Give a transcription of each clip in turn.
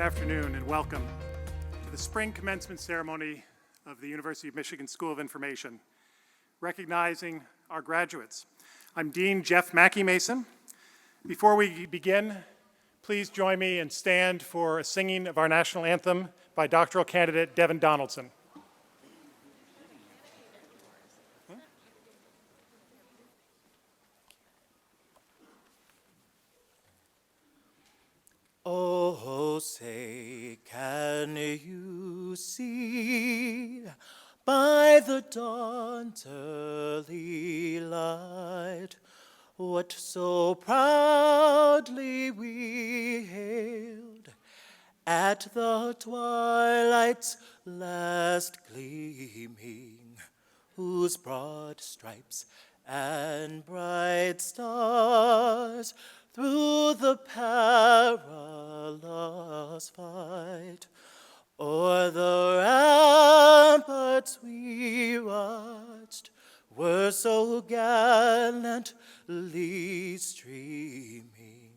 afternoon and welcome to the spring commencement ceremony of the University of Michigan School of Information, recognizing our graduates. I'm Dean Jeff Mackey Mason. Before we begin, please join me and stand for a singing of our national anthem by doctoral candidate Devan Donaldson. Oh, say, can you see by the dawn's early light what so proudly we hailed at the twilight's last gleaming, whose broad stripes and bright stars through the perilous fight o'er the ramparts we watched were so gallantly streaming,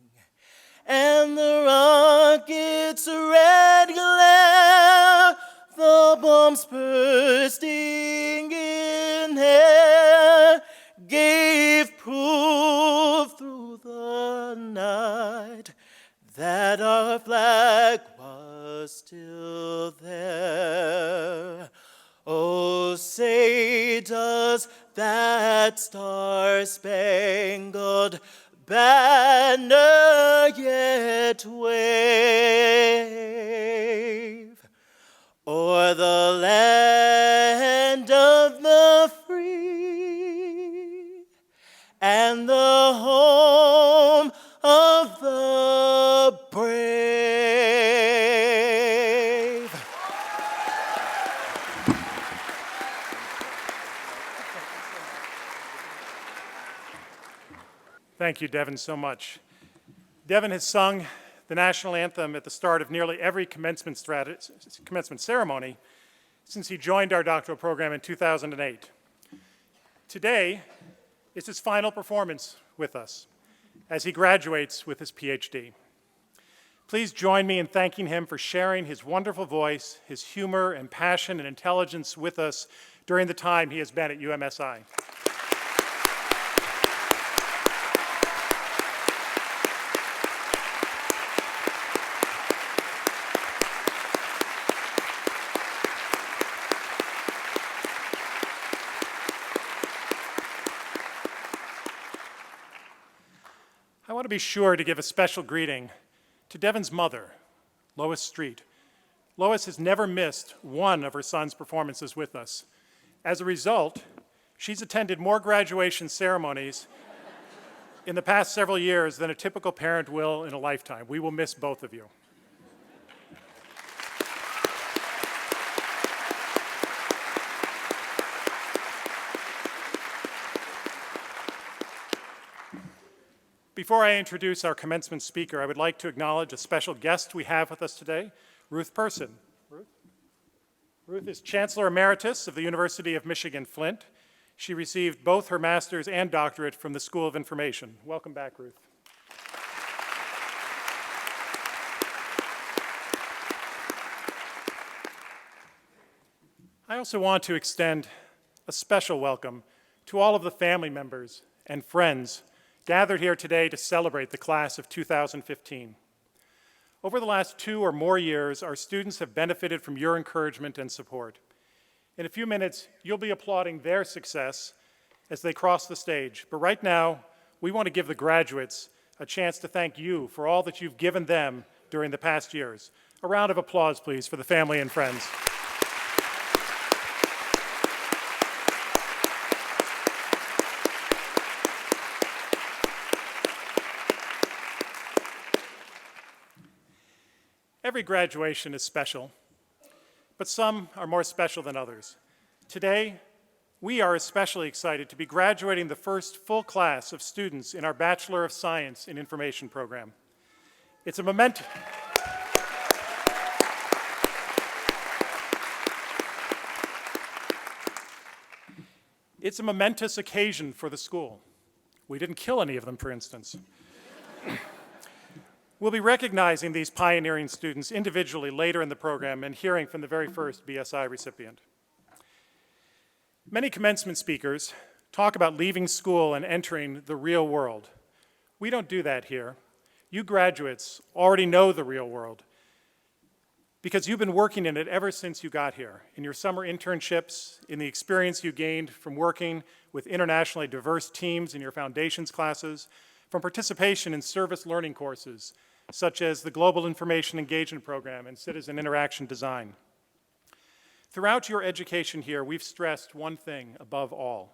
and the rocket's red glare, the bombs bursting in air, gave proof through the night that our flag was still there. Oh, say, does that star-spangled banner yet wave o'er the land of the free and the home of the brave? Thank you, Devan, so much. Devan has sung the national anthem at the start of nearly every commencement ceremony since he joined our doctoral program in 2008. Today is his final performance with us as he graduates with his PhD. Please join me in thanking him for sharing his wonderful voice, his humor and passion and intelligence with us during the time he has been at UMSI. I want to be sure to give a special greeting to Devan's mother, Lois Street. Lois has never missed one of her son's performances with us. As a result, she's attended more graduation ceremonies in the past several years than a typical parent will in a lifetime. We will miss both of you. Before I introduce our commencement speaker, I would like to acknowledge a special guest we have with us today, Ruth Person. Ruth is Chancellor Emeritus of the University of Michigan Flint. She received both her master's and doctorate from the School of Information. Welcome back, Ruth. I also want to extend a special welcome to all of the family members and friends gathered here today to celebrate the class of 2015. Over the last 2 or more years, our students have benefited from your encouragement and support. In a few minutes, you'll be applauding their success as they cross the stage. But right now, we want to give the graduates a chance to thank you for all that you've given them during the past years. A round of applause, please, for the family and friends. Every graduation is special, but some are more special than others. Today, we are especially excited to be graduating the first full class of students in our Bachelor of Science in Information program. It's a momentous occasion for the school. We didn't kill any of them, for instance. We'll be recognizing these pioneering students individually later in the program and hearing from the very first BSI recipient. Many commencement speakers talk about leaving school and entering the real world. We don't do that here. You graduates already know the real world because you've been working in it ever since you got here, in your summer internships, in the experience you gained from working with internationally diverse teams in your foundations classes, from participation in service learning courses, such as the Global Information Engagement Program and Citizen Interaction Design. Throughout your education here, we've stressed one thing above all.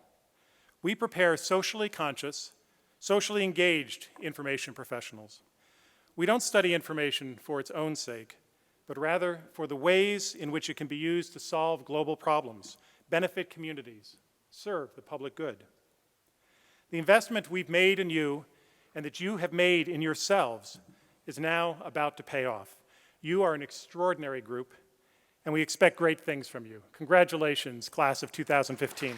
We prepare socially conscious, socially engaged information professionals. We don't study information for its own sake, but rather for the ways in which it can be used to solve global problems, benefit communities, serve the public good. The investment we've made in you and that you have made in yourselves is now about to pay off. You are an extraordinary group, and we expect great things from you. Congratulations, class of 2015.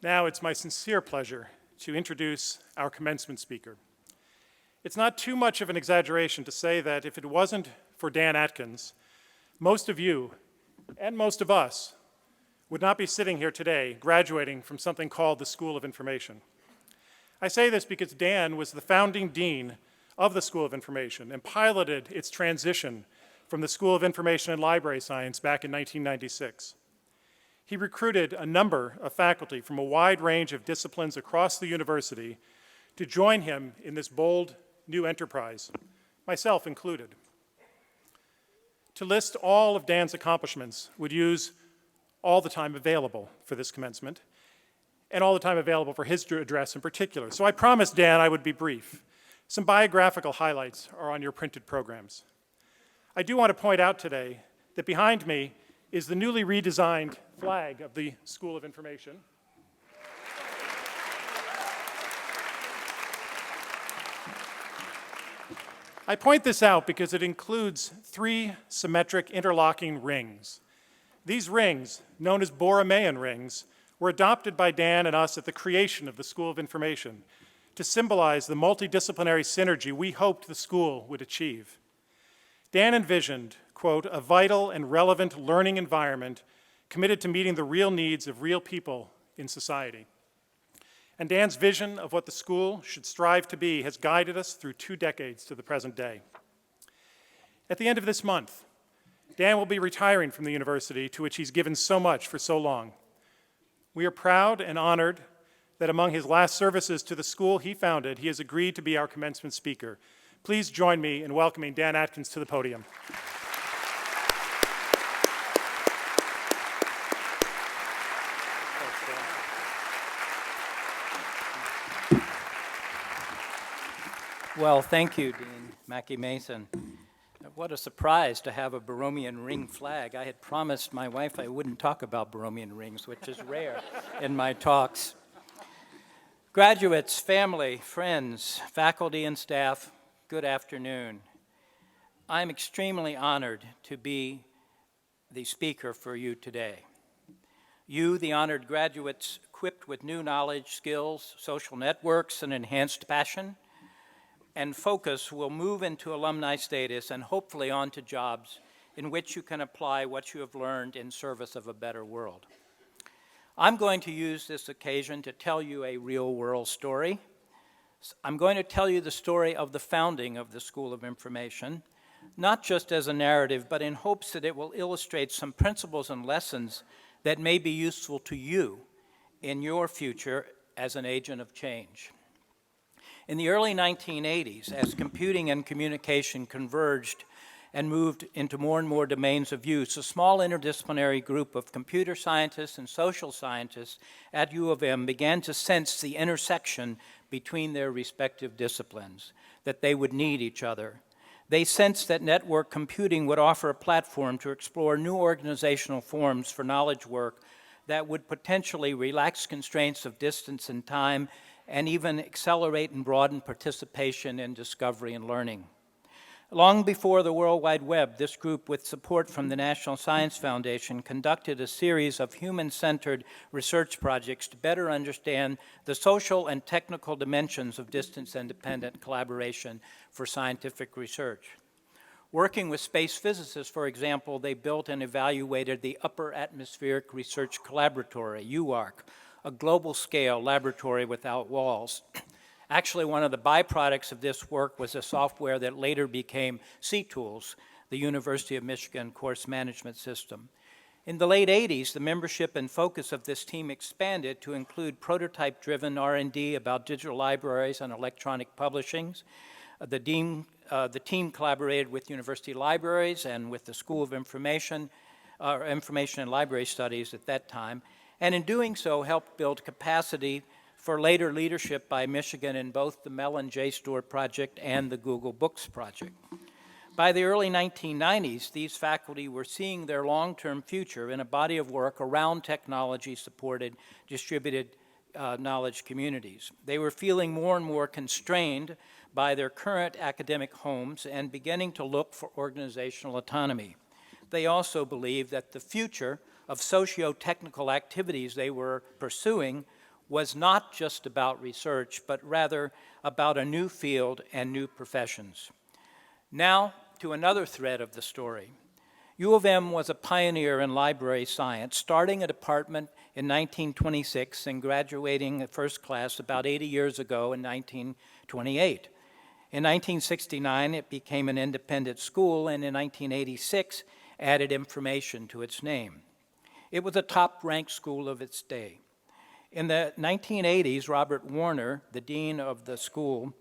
Now it's my sincere pleasure to introduce our commencement speaker. It's not too much of an exaggeration to say that if it wasn't for Dan Atkins, most of you and most of us would not be sitting here today graduating from something called the School of Information. I say this because Dan was the founding dean of the School of Information and piloted its transition from the School of Information and Library Science back in 1996. He recruited a number of faculty from a wide range of disciplines across the university to join him in this bold new enterprise, myself included. To list all of Dan's accomplishments would use all the time available for this commencement and all the time available for his address in particular. So I promised Dan I would be brief. Some biographical highlights are on your printed programs. I do want to point out today that behind me is the newly redesigned flag of the School of Information. I point this out because it includes 3 symmetric interlocking rings. These rings, known as Borromean rings, were adopted by Dan and us at the creation of the School of Information to symbolize the multidisciplinary synergy we hoped the school would achieve. Dan envisioned, quote, a vital and relevant learning environment committed to meeting the real needs of real people in society. And Dan's vision of what the school should strive to be has guided us through 2 decades to the present day. At the end of this month, Dan will be retiring from the university to which he's given so much for so long. We are proud and honored that among his last services to the school he founded, he has agreed to be our commencement speaker. Please join me in welcoming Dan Atkins to the podium. Well, thank you, Dean Mackie Mason. What a surprise to have a Borromean ring flag. I had promised my wife I wouldn't talk about Borromean rings, which is rare in my talks. Graduates, family, friends, faculty, and staff, good afternoon. I'm extremely honored to be the speaker for you today. You, the honored graduates, equipped with new knowledge, skills, social networks, and enhanced passion and focus, will move into alumni status and hopefully on to jobs in which you can apply what you have learned in service of a better world. I'm going to use this occasion to tell you a real-world story. I'm going to tell you the story of the founding of the School of Information, not just as a narrative, but in hopes that it will illustrate some principles and lessons that may be useful to you in your future as an agent of change. In the early 1980s, as computing and communication converged and moved into more and more domains of use, a small interdisciplinary group of computer scientists and social scientists at U of M began to sense the intersection between their respective disciplines, that they would need each other. They sensed that network computing would offer a platform to explore new organizational forms for knowledge work that would potentially relax constraints of distance and time and even accelerate and broaden participation in discovery and learning. Long before the World Wide Web, this group, with support from the National Science Foundation, conducted a series of human-centered research projects to better understand the social and technical dimensions of distance-independent collaboration for scientific research. Working with space physicists, for example, they built and evaluated the Upper Atmospheric Research Collaboratory, UARC, a global-scale laboratory without walls. Actually, one of the byproducts of this work was a software that later became C-Tools, the University of Michigan course management system. In the late 80s, the membership and focus of this team expanded to include prototype-driven R&D about digital libraries and electronic publishings. The team collaborated with university libraries and with the School of Information and Library Studies at that time, and in doing so helped build capacity for later leadership by Michigan in both the Mellon JSTOR project and the Google Books project. By the early 1990s, these faculty were seeing their long-term future in a body of work around technology-supported distributed knowledge communities. They were feeling more and more constrained by their current academic homes and beginning to look for organizational autonomy. They also believed that the future of socio-technical activities they were pursuing was not just about research, but rather about a new field and new professions. Now to another thread of the story. U of M was a pioneer in library science, starting a department in 1926 and graduating at first class about 80 years ago in 1928. In 1969, it became an independent school, and in 1986, added information to its name. It was a top-ranked school of its day. In the 1980s, Robert Warner, the dean of the school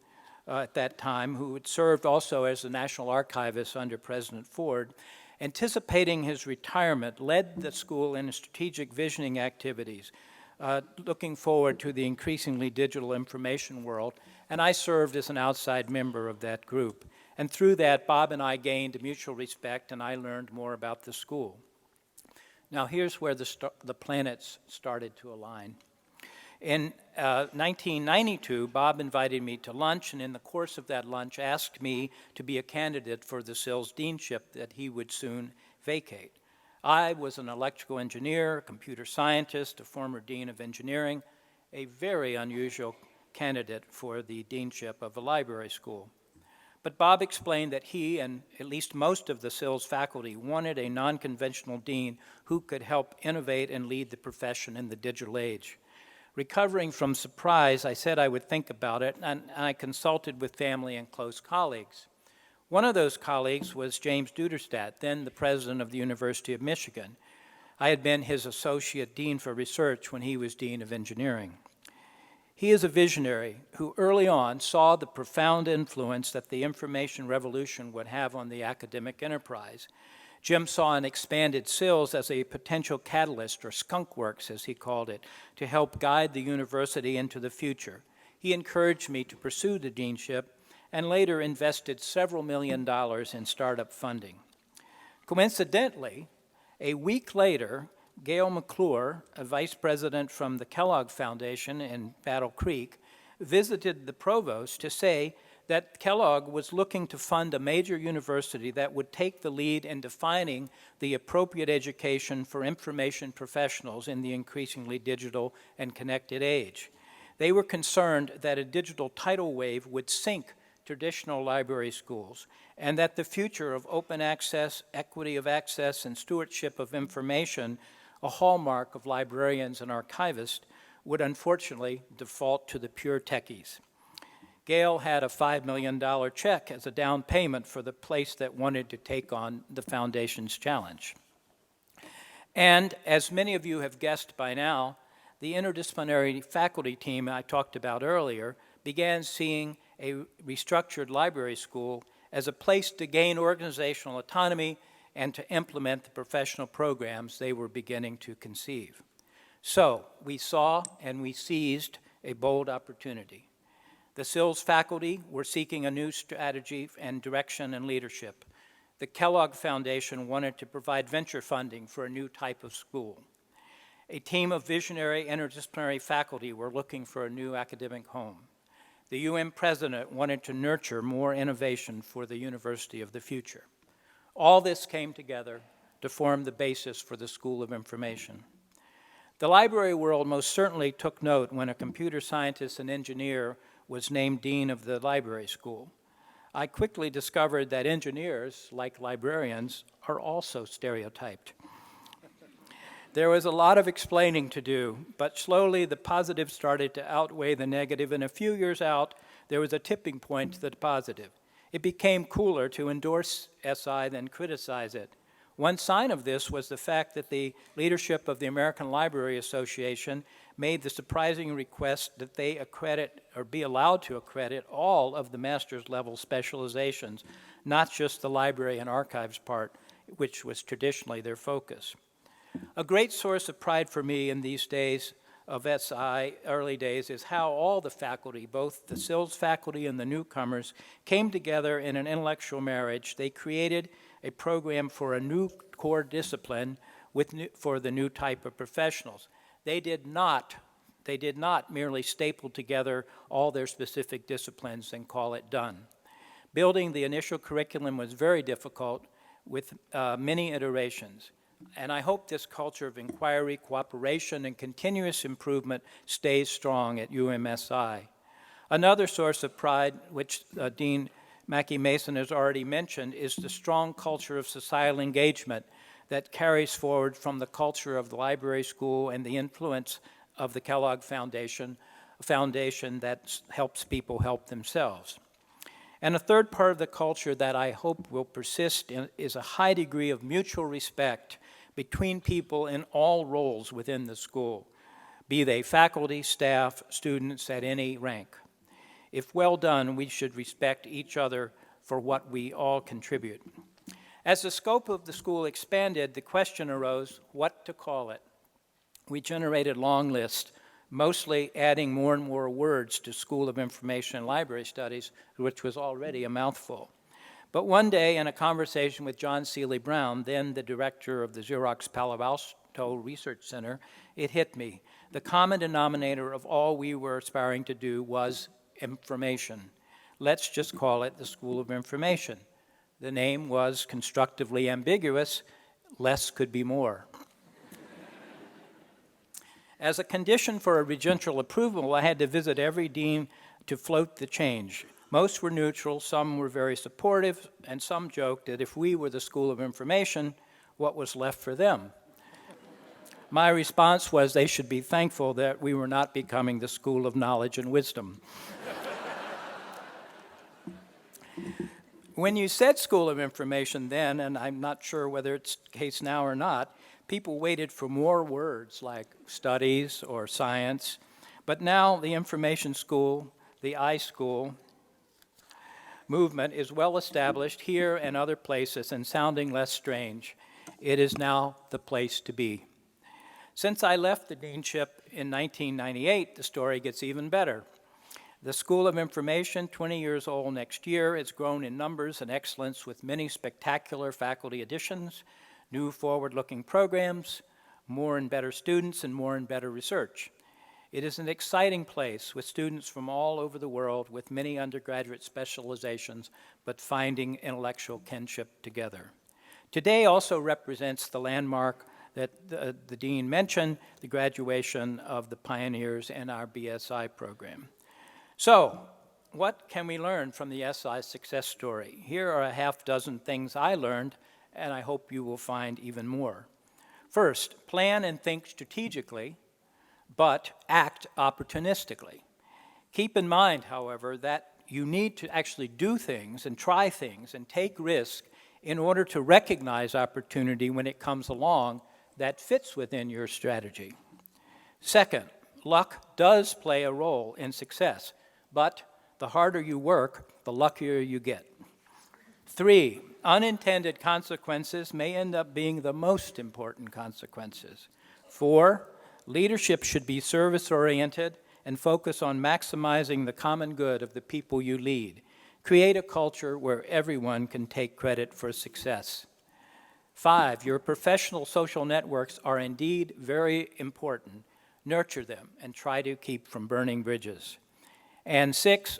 at that time, who had served also as the National Archivist under President Ford, anticipating his retirement, led the school in strategic visioning activities, looking forward to the increasingly digital information world, and I served as an outside member of that group. And through that, Bob and I gained mutual respect, and I learned more about the school. Now here's where the planets started to align. In 1992, Bob invited me to lunch, and in the course of that lunch asked me to be a candidate for the SILS deanship that he would soon vacate. I was an electrical engineer, a computer scientist, a former dean of engineering, a very unusual candidate for the deanship of a library school. But Bob explained that he and at least most of the SILS faculty wanted a non-conventional dean who could help innovate and lead the profession in the digital age. Recovering from surprise, I said I would think about it, and I consulted with family and close colleagues. One of those colleagues was James Duderstadt, then the president of the University of Michigan. I had been his associate dean for research when he was dean of engineering. He is a visionary who early on saw the profound influence that the information revolution would have on the academic enterprise. Jim saw an expanded SILS as a potential catalyst, or skunkworks as he called it, to help guide the university into the future. He encouraged me to pursue the deanship and later invested several $1 million in startup funding. Coincidentally, a week later, Gail McClure, a vice president from the Kellogg Foundation in Battle Creek, visited the provost to say that Kellogg was looking to fund a major university that would take the lead in defining the appropriate education for information professionals in the increasingly digital and connected age. They were concerned that a digital tidal wave would sink traditional library schools, and that the future of open access, equity of access, and stewardship of information, a hallmark of librarians and archivists, would unfortunately default to the pure techies. Gail had a $5 million check as a down payment for the place that wanted to take on the foundation's challenge. And as many of you have guessed by now, the interdisciplinary faculty team I talked about earlier began seeing a restructured library school as a place to gain organizational autonomy and to implement the professional programs they were beginning to conceive. So we saw and we seized a bold opportunity. The SILS faculty were seeking a new strategy and direction and leadership. The Kellogg Foundation wanted to provide venture funding for a new type of school. A team of visionary interdisciplinary faculty were looking for a new academic home. the UN president wanted to nurture more innovation for the university of the future. All this came together to form the basis for the School of Information. The library world most certainly took note when a computer scientist and engineer was named dean of the library school. I quickly discovered that engineers, like librarians, are also stereotyped. There was a lot of explaining to do, but slowly the positive started to outweigh the negative, and a few years out, there was a tipping point to the positive. It became cooler to endorse SI than criticize it. One sign of this was the fact that the leadership of the American Library Association made the surprising request that they accredit or be allowed to accredit all of the master's level specializations, not just the library and archives part, which was traditionally their focus. A great source of pride for me in these days of SI, early days, is how all the faculty, both the SILS faculty and the newcomers, came together in an intellectual marriage. They created a program for a new core discipline for the new type of professionals. They did not merely staple together all their specific disciplines and call it done. Building the initial curriculum was very difficult with many iterations. And I hope this culture of inquiry, cooperation, and continuous improvement stays strong at UMSI. Another source of pride, which Dean Mackie Mason has already mentioned, is the strong culture of societal engagement that carries forward from the culture of the library school and the influence of the Kellogg Foundation, a foundation that helps people help themselves. And a third part of the culture that I hope will persist is a high degree of mutual respect between people in all roles within the school, be they faculty, staff, students at any rank. If well done, we should respect each other for what we all contribute. As the scope of the school expanded, the question arose what to call it. We generated long lists, mostly adding more and more words to School of Information and Library Studies, which was already a mouthful. But one day, in a conversation with John Seeley Brown, then the director of the Xerox Palo Alto Research Center, it hit me. The common denominator of all we were aspiring to do was information. Let's just call it the School of Information. The name was constructively ambiguous. Less could be more. As a condition for a regentral approval, I had to visit every dean to float the change. Most were neutral, some were very supportive, and some joked that if we were the School of Information, what was left for them? My response was they should be thankful that we were not becoming the School of Knowledge and Wisdom. When you said School of Information then, and I'm not sure whether it's the case now or not, people waited for more words like studies or science, but now the Information School, the iSchool, movement is well established here and other places and sounding less strange. It is now the place to be. Since I left the deanship in 1998, the story gets even better. The School of Information, 20 years old next year, has grown in numbers and excellence with many spectacular faculty additions, new forward-looking programs, more and better students, and more and better research. It is an exciting place with students from all over the world with many undergraduate specializations, but finding intellectual kinship together. Today also represents the landmark that the dean mentioned, the graduation of the pioneers in our BSI program. So, what can we learn from the SI success story? Here are a half dozen things I learned, and I hope you will find even more. First, plan and think strategically, but act opportunistically. Keep in mind, however, that you need to actually do things and try things and take risks in order to recognize opportunity when it comes along that fits within your strategy. Second, luck does play a role in success, but the harder you work, the luckier you get. 3, unintended consequences may end up being the most important consequences. 4, leadership should be service-oriented and focus on maximizing the common good of the people you lead. Create a culture where everyone can take credit for success. 5, your professional social networks are indeed very important. Nurture them and try to keep from burning bridges. And 6,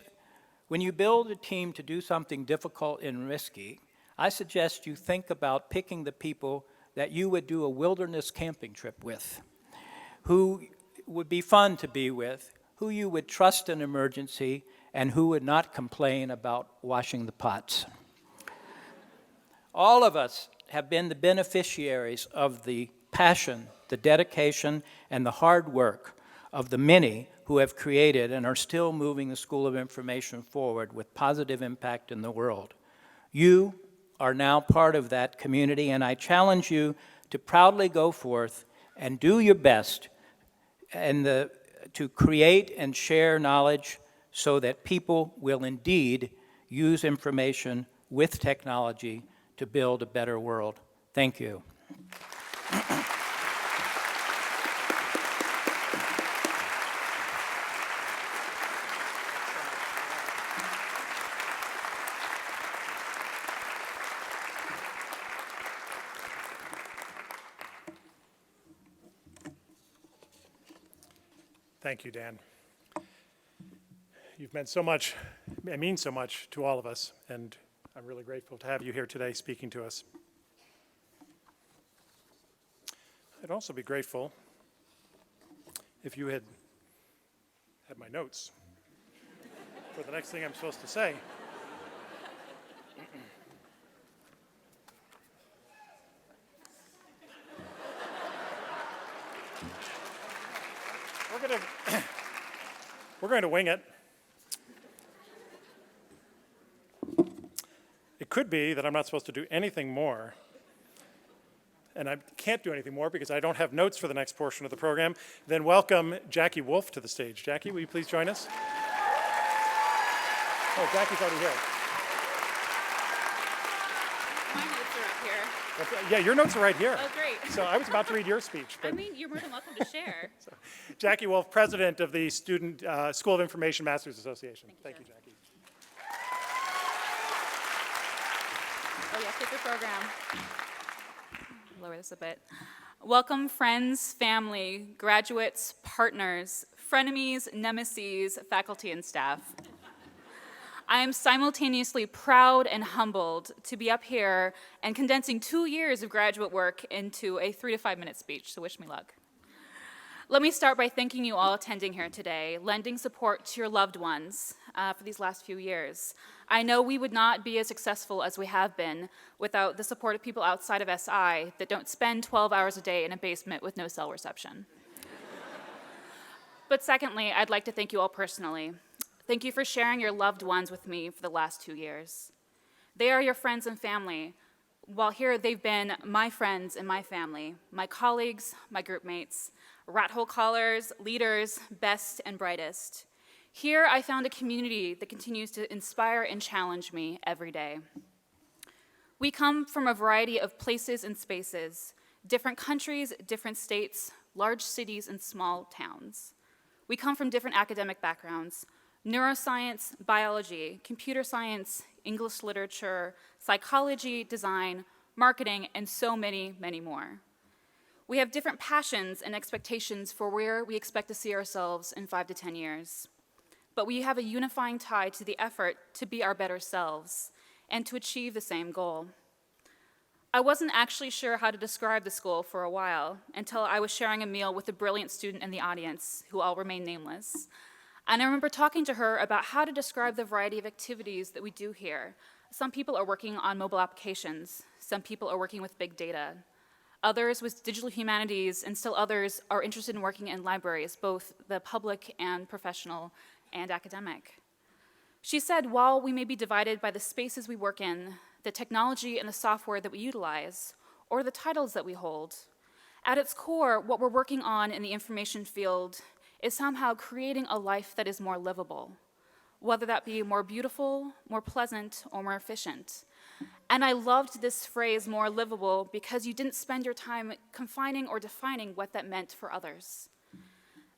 When you build a team to do something difficult and risky, I suggest you think about picking the people that you would do a wilderness camping trip with, who would be fun to be with, who you would trust in emergency, and who would not complain about washing the pots. All of us have been the beneficiaries of the passion, the dedication, and the hard work of the many who have created and are still moving the School of Information forward with positive impact in the world. You are now part of that community, and I challenge you to proudly go forth and do your best to create and share knowledge so that people will indeed use information with technology to build a better world. Thank you. Thank you, Dan. You've meant so much, it means so much to all of us, and I'm really grateful to have you here today speaking to us. I'd also be grateful if you had my notes for the next thing I'm supposed to say. We're going to wing it. It could be that I'm not supposed to do anything more, and I can't do anything more because I don't have notes for the next portion of the program. Then welcome Jackie Wolf to the stage. Jackie, will you please join us? Oh, Jackie's already here. My notes are up here. Yeah, your notes are right here. Oh, great. So I was about to read your speech. I But mean, you're more than welcome to share. Jackie Wolf, president of the Student School of Information Masters Association. Thank you, Jeff. Jackie. Oh, yeah, take the program. Lower this a bit. Welcome, friends, family, graduates, partners, frenemies, nemesis, faculty, and staff. I am simultaneously proud and humbled to be up here and condensing 2 years of graduate work into a 3 to 5 minute speech, so wish me luck. Let me start by thanking you all attending here today, lending support to your loved ones for these last few years. I know we would not be as successful as we have been without the support of people outside of SI that don't spend 12 hours a day in a basement with no cell reception. But secondly, I'd like to thank you all personally. Thank you for sharing your loved ones with me for the last 2 years. They are your friends and family. While here, they've been my friends and my family, my colleagues, my group mates, rat hole callers, leaders, best and brightest. Here, I found a community that continues to inspire and challenge me every day. We come from a variety of places and spaces, different countries, different states, large cities, and small towns. We come from different academic backgrounds: neuroscience, biology, computer science, English literature, psychology, design, marketing, and so many, many more. We have different passions and expectations for where we expect to see ourselves in 5 to 10 years. But we have a unifying tie to the effort to be our better selves and to achieve the same goal. I wasn't actually sure how to describe the school for a while until I was sharing a meal with a brilliant student in the audience, who all remain nameless. And I remember talking to her about how to describe the variety of activities that we do here. Some people are working on mobile applications. Some people are working with big data. Others with digital humanities, and still others are interested in working in libraries, both the public and professional and academic. She said, while we may be divided by the spaces we work in, the technology and the software that we utilize, or the titles that we hold, at its core, what we're working on in the information field is somehow creating a life that is more livable, whether that be more beautiful, more pleasant, or more efficient. And I loved this phrase, more livable, because you didn't spend your time confining or defining what that meant for others.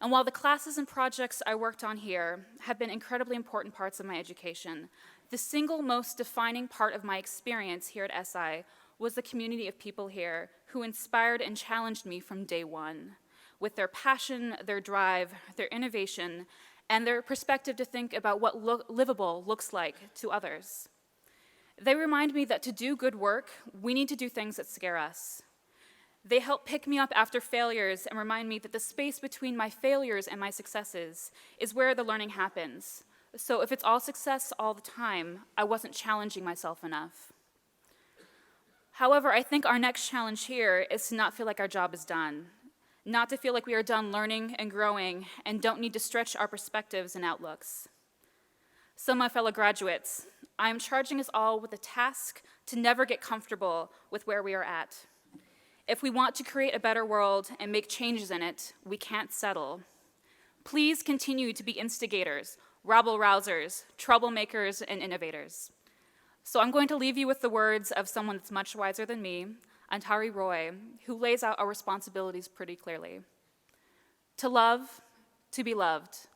And while the classes and projects I worked on here have been incredibly important parts of my education, the single most defining part of my experience here at SI was the community of people here who inspired and challenged me from day one, with their passion, their drive, their innovation, and their perspective to think about what livable looks like to others. They remind me that to do good work, we need to do things that scare us. They help pick me up after failures and remind me that the space between my failures and my successes is where the learning happens. So if it's all success all the time, I wasn't challenging myself enough. However, I think our next challenge here is to not feel like our job is done, not to feel like we are done learning and growing and don't need to stretch our perspectives and outlooks. So my fellow graduates, I am charging us all with a task to never get comfortable with where we are at. If we want to create a better world and make changes in it, we can't settle. Please continue to be instigators, rabble-rousers, troublemakers, and innovators. So I'm going to leave you with the words of someone that's much wiser than me, Antari Roy, who lays out our responsibilities pretty clearly. To love, to be loved,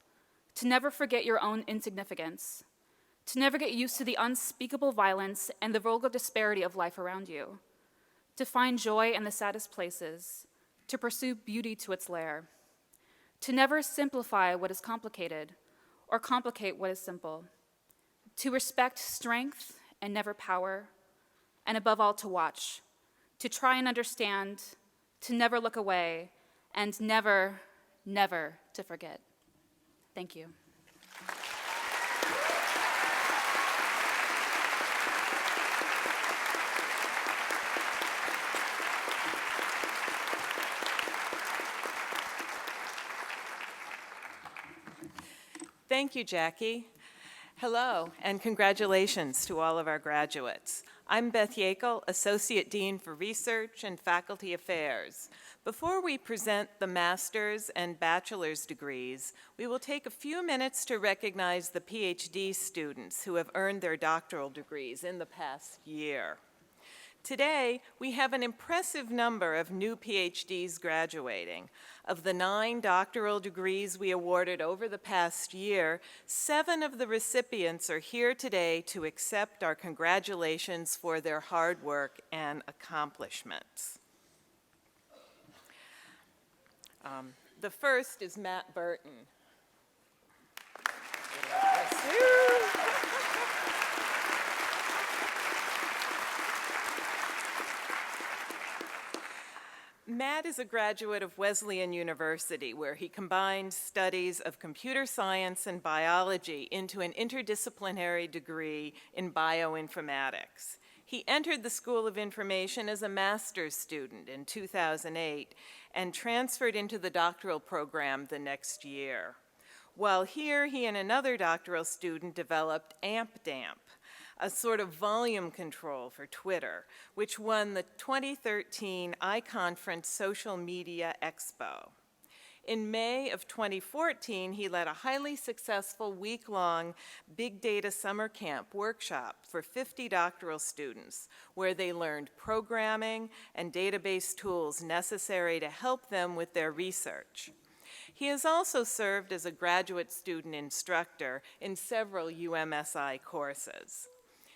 to never forget your own insignificance, to never get used to the unspeakable violence and the vulgar disparity of life around you, to find joy in the saddest places, to pursue beauty to its lair, to never simplify what is complicated or complicate what is simple, to respect strength and never power, and above all, to watch, to try and understand, to never look away, and never, never to forget. Thank you. Thank you, Jackie. Hello, and congratulations to all of our graduates. I'm Beth Yakel, Associate Dean for Research and Faculty Affairs. Before we present the master's and bachelor's degrees, we will take a few minutes to recognize the PhD students who have earned their doctoral degrees in the past year. Today, we have an impressive number of new PhDs graduating. Of the 9 doctoral degrees we awarded over the past year, 7 of the recipients are here today to accept our congratulations for their hard work and accomplishments. The first is Matt Burton. Matt is a graduate of Wesleyan University, where he combined studies of computer science and biology into an interdisciplinary degree in bioinformatics. He entered the School of Information as a master's student in 2008 and transferred into the doctoral program the next year. While here, he and another doctoral student developed AmpDamp, a sort of volume control for Twitter, which won the 2013 iConference Social Media Expo. In May of 2014, he led a highly successful week-long Big Data Summer Camp workshop for 50 doctoral students, where they learned programming and database tools necessary to help them with their research. He has also served as a graduate student instructor in several UMSI courses.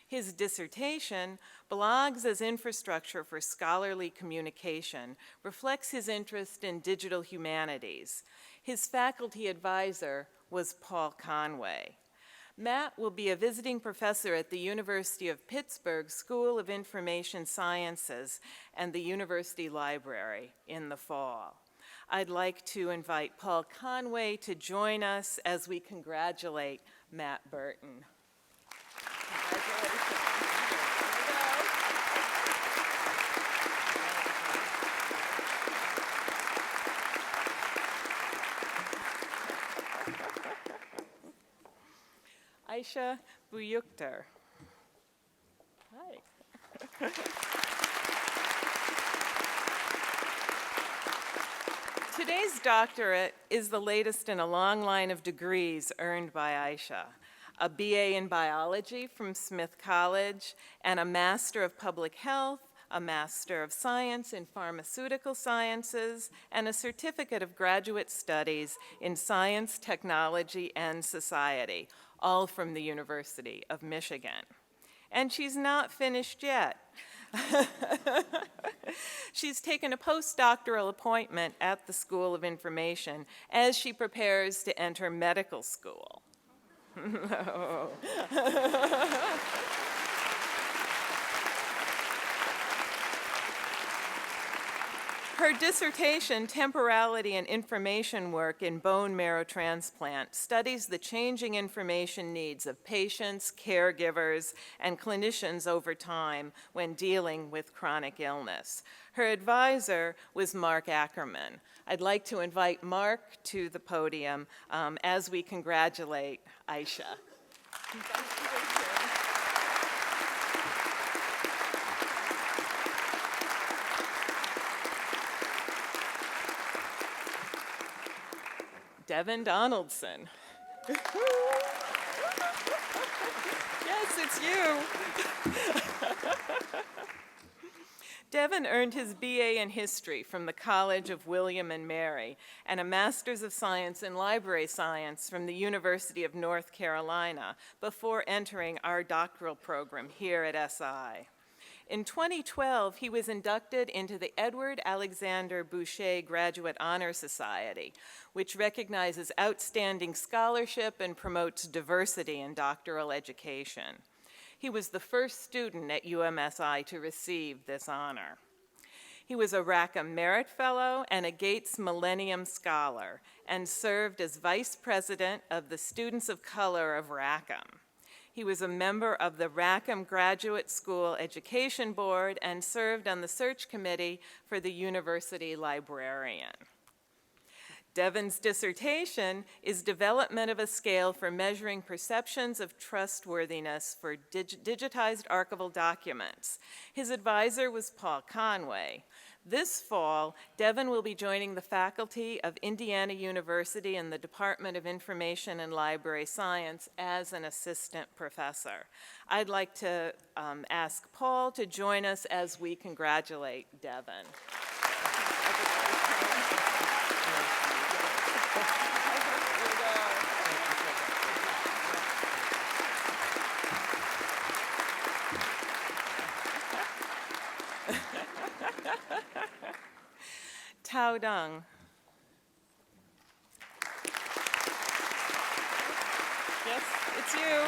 His dissertation, Blogs as Infrastructure for Scholarly Communication, reflects his interest in digital humanities. His faculty advisor was Paul Conway. Matt will be a visiting professor at the University of Pittsburgh School of Information Sciences and the University Library in the fall. I'd like to invite Paul Conway to join us as we congratulate Matt Burton. Aisha Buyukter. Hi. Today's doctorate is the latest in a long line of degrees earned by Aisha. A BA in biology from Smith College, and a Master of Public Health, a Master of Science in Pharmaceutical Sciences, and a Certificate of Graduate Studies in Science, Technology, and Society, all from the University of Michigan. And she's not finished yet. She's taken a postdoctoral appointment at the School of Information as she prepares to enter medical school. Her dissertation, Temporality and Information Work in Bone Marrow Transplant, studies the changing information needs of patients, caregivers, and clinicians over time when dealing with chronic illness. Her advisor was Mark Ackerman. I'd like to invite Mark to the podium as we congratulate Aisha. Devan Donaldson. Yes, it's you. Devan earned his BA in History from the College of William and Mary and a Master's of Science in Library Science from the University of North Carolina before entering our doctoral program here at SI. In 2012, he was inducted into the Edward Alexander Boucher Graduate Honor Society, which recognizes outstanding scholarship and promotes diversity in doctoral education. He was the first student at UMSI to receive this honor. He was a Rackham Merit Fellow and a Gates Millennium Scholar, and served as Vice President of the Students of Color of Rackham. He was a member of the Rackham Graduate School Education Board and served on the search committee for the university librarian. Devan's dissertation is Development of a Scale for Measuring Perceptions of Trustworthiness for Digitized Archival Documents. His advisor was Paul Conway. This fall, Devan will be joining the faculty of Indiana University in the Department of Information and Library Science as an assistant professor. I'd like to ask Paul to join us as we congratulate Devan. Tao Deng. Yes, it's you.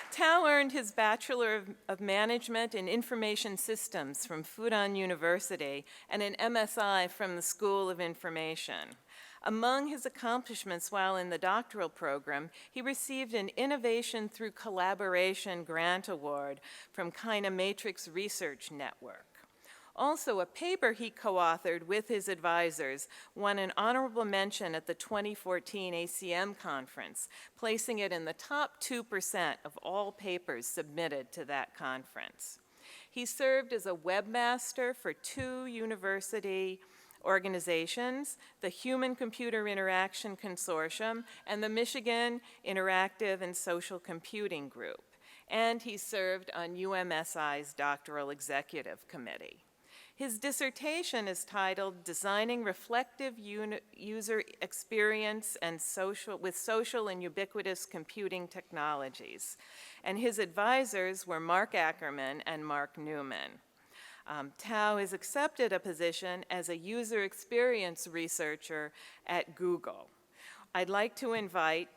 Tao earned his Bachelor of Management in Information Systems from Fudan University and an MSI from the School of Information. Among his accomplishments while in the doctoral program, he received an Innovation Through Collaboration Grant Award from Kinematrix Research Network. Also, a paper he co-authored with his advisors won an honorable mention at the 2014 ACM conference, placing it in the top 2% of all papers submitted to that conference. He served as a webmaster for 2 university organizations, the Human-Computer Interaction Consortium and the Michigan Interactive and Social Computing Group. And he served on UMSI's Doctoral Executive Committee. His dissertation is titled Designing Reflective User Experience and with Social and Ubiquitous Computing Technologies. And his advisors were Mark Ackerman and Mark Newman. Tao has accepted a position as a user experience researcher at Google. I'd like to invite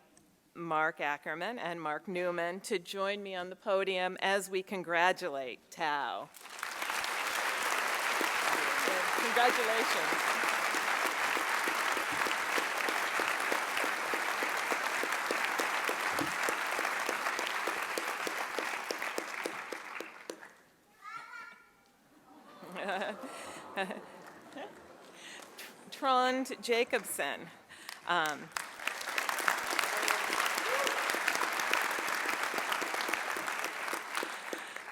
Mark Ackerman and Mark Newman to join me on the podium as we congratulate Tao. Congratulations. Trond Jacobsen.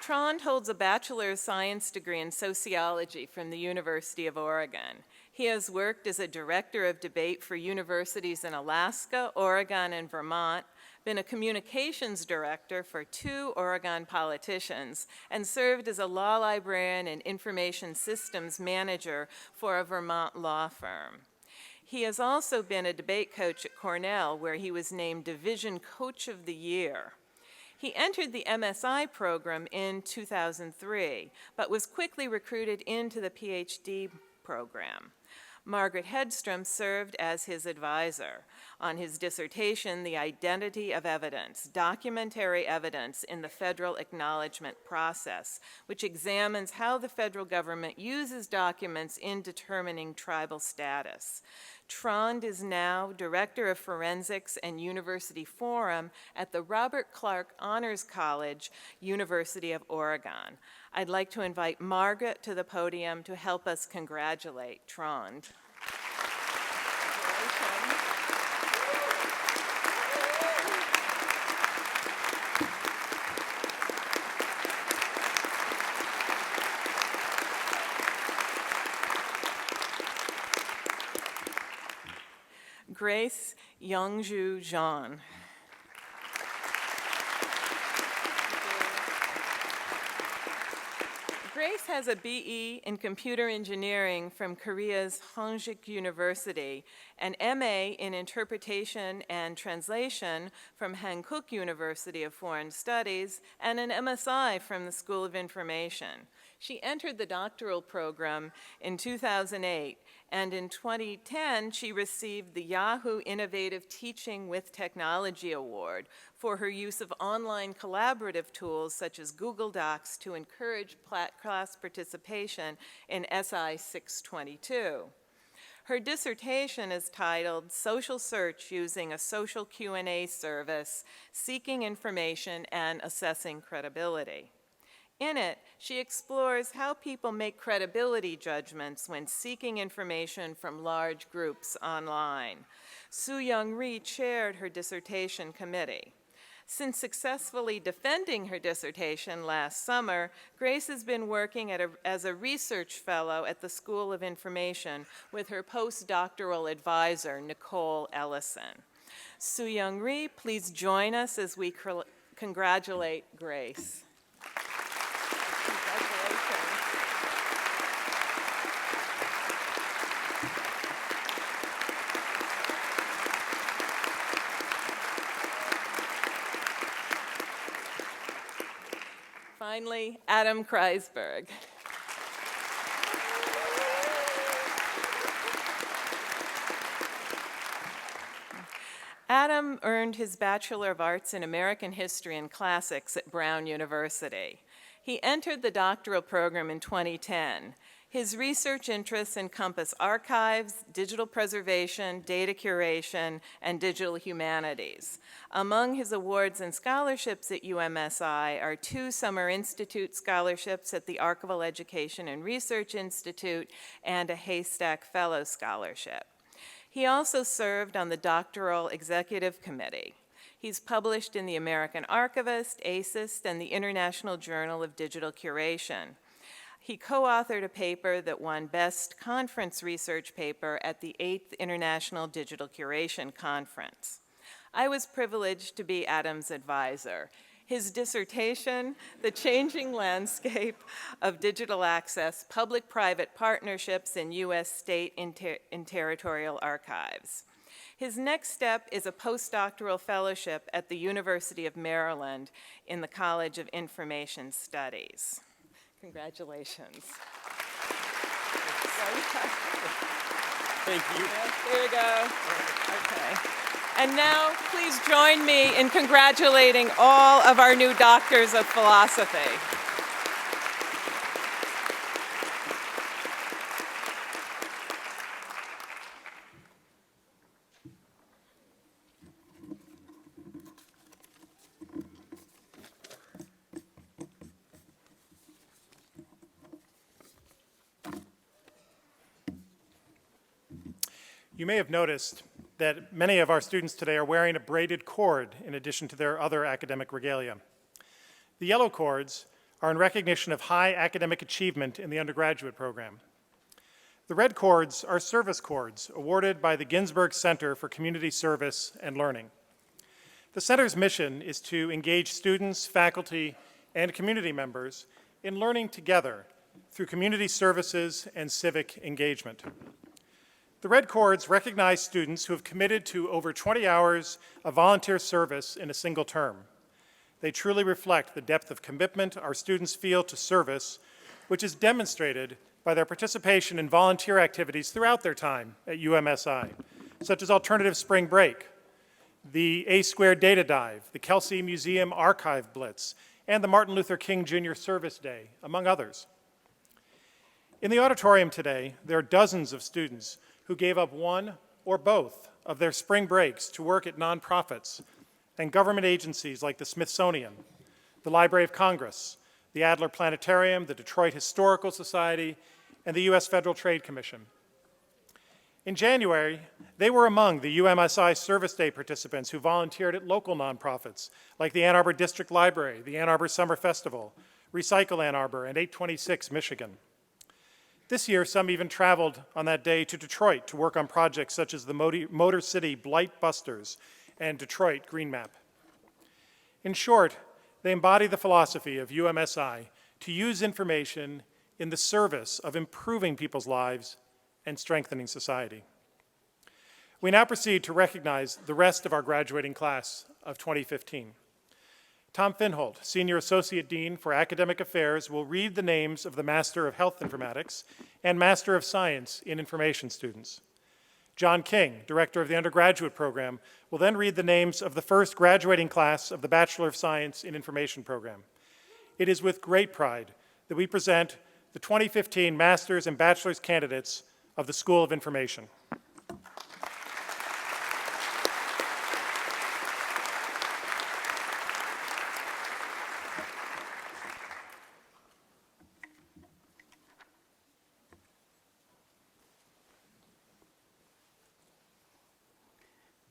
Trond holds a Bachelor of Science degree in sociology from the University of Oregon. He has worked as a director of debate for universities in Alaska, Oregon, and Vermont, been a communications director for 2 Oregon politicians, and served as a law librarian and information systems manager for a Vermont law firm. He has also been a debate coach at Cornell, where he was named Division Coach of the Year. He entered the MSI program in 2003, but was quickly recruited into the PhD program. Margaret Hedstrom served as his advisor on his dissertation, The Identity of Evidence, Documentary Evidence in the Federal Acknowledgement Process, which examines how the federal government uses documents in determining tribal status. Trond is now Director of Forensics and University Forum at the Robert Clark Honors College, University of Oregon. I'd like to invite Margaret to the podium to help us congratulate Trond. Grace YoungJoo Jeon. Grace has a BE in computer engineering from Korea's Hongik University, an MA in interpretation and translation from Hankook University of Foreign Studies, and an MSI from the School of Information. She entered the doctoral program in 2008, and in 2010, she received the Yahoo Innovative Teaching with Technology Award for her use of online collaborative tools such as Google Docs to encourage class participation in SI 622. Her dissertation is titled Social Search Using a Social Q&A Service, Seeking Information and Assessing Credibility. In it, she explores how people make credibility judgments when seeking information from large groups online. Soo-Young Rhee chaired her dissertation committee. Since successfully defending her dissertation last summer, Grace has been working as a research fellow at the School of Information with her postdoctoral advisor, Nicole Ellison. Soo-Young Rhee, please join us as we congratulate Grace. Finally, Adam Kreisberg. Adam earned his Bachelor of Arts in American History and Classics at Brown University. He entered the doctoral program in 2010. His research interests encompass archives, digital preservation, data curation, and digital humanities. Among his awards and scholarships at UMSI are 2 Summer Institute scholarships at the Archival Education and Research Institute and a Haystack Fellow Scholarship. He also served on the Doctoral Executive Committee. He's published in the American Archivist, ASIST, and the International Journal of Digital Curation. He co-authored a paper that won Best Conference Research Paper at the 8th International Digital Curation Conference. I was privileged to be Adam's advisor. His dissertation, The Changing Landscape of Digital Access, Public-Private Partnerships in U.S. State and Territorial Archives. His next step is a postdoctoral fellowship at the University of Maryland in the College of Information Studies. Congratulations. Thank you. There you go. Okay. And now, please join me in congratulating all of our new doctors of philosophy. You may have noticed that many of our students today are wearing a braided cord in addition to their other academic regalia. The yellow cords are in recognition of high academic achievement in the undergraduate program. The red cords are service cords awarded by the Ginsberg Center for Community Service and Learning. The center's mission is to engage students, faculty, and community members in learning together through community services and civic engagement. The red cords recognize students who have committed to over 20 hours of volunteer service in a single term. They truly reflect the depth of commitment our students feel to service, which is demonstrated by their participation in volunteer activities throughout their time at UMSI, such as Alternative Spring Break, the A-Squared Data Dive, the Kelsey Museum Archive Blitz, and the Martin Luther King Jr. Service Day, among others. In the auditorium today, there are dozens of students who gave up one or both of their spring breaks to work at nonprofits and government agencies like the Smithsonian, the Library of Congress, the Adler Planetarium, the Detroit Historical Society, and the U.S. Federal Trade Commission. In January, they were among the UMSI Service Day participants who volunteered at local nonprofits like the Ann Arbor District Library, the Ann Arbor Summer Festival, Recycle Ann Arbor, and 826 Michigan. This year, some even traveled on that day to Detroit to work on projects such as the Motor City Blight Busters and Detroit Green Map. In short, they embody the philosophy of UMSI to use information in the service of improving people's lives and strengthening society. We now proceed to recognize the rest of our graduating class of 2015. Tom Finholt, Senior Associate Dean for Academic Affairs, will read the names of the Master of Health Informatics and Master of Science in Information students. John King, Director of the Undergraduate Program, will then read the names of the first graduating class of the Bachelor of Science in Information program. It is with great pride that we present the 2015 Master's and Bachelor's candidates of the School of Information.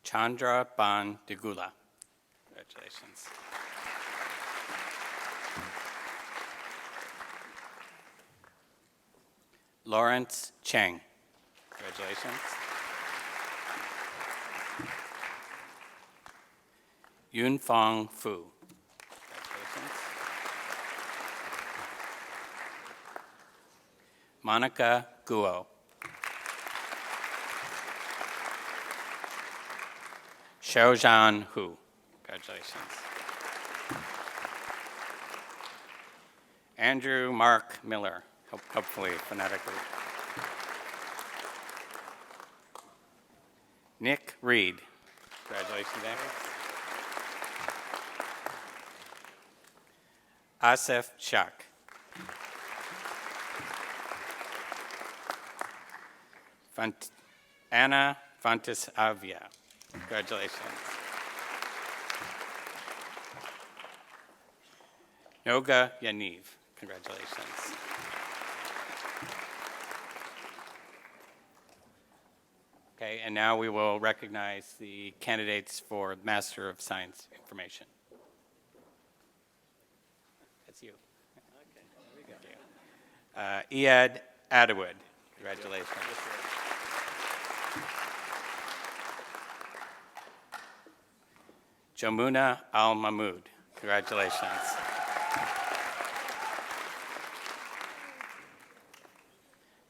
Chandra Ban Degula. Congratulations. Lawrence Cheng. Congratulations. Yun Fong Fu. Congratulations. Monica Guo. Xiaozhan Hu. Congratulations. Andrew Mark Miller, hopefully phonetically. Nick Reed. Congratulations, Andrew. Asif Shak. Anna Fantasavia. Congratulations. Noga Yaniv. Congratulations. Okay, and now we will recognize the candidates for Master of Science Information. That's you. Okay, there we go. Iad Adawood. Congratulations. Jamuna Al-Mahmoud. Congratulations.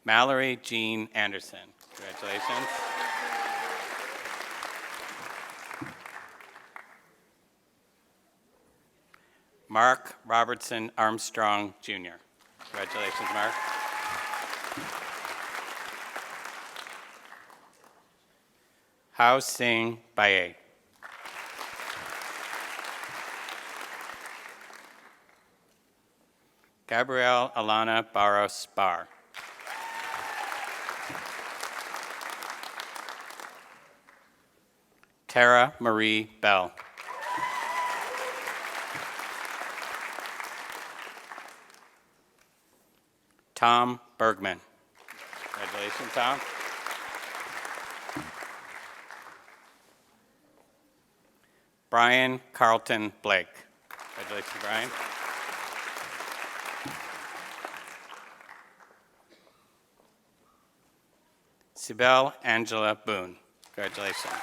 Mallory Jean Anderson. Congratulations. Mark Robertson Armstrong, Jr. Congratulations, Mark. Hao Singh Baye. Gabrielle Alana Barros Barr. Tara Marie Bell. Tom Bergman. Congratulations, Tom. Brian Carlton Blake. Congratulations, Brian. Sibel Angela Boone. Congratulations.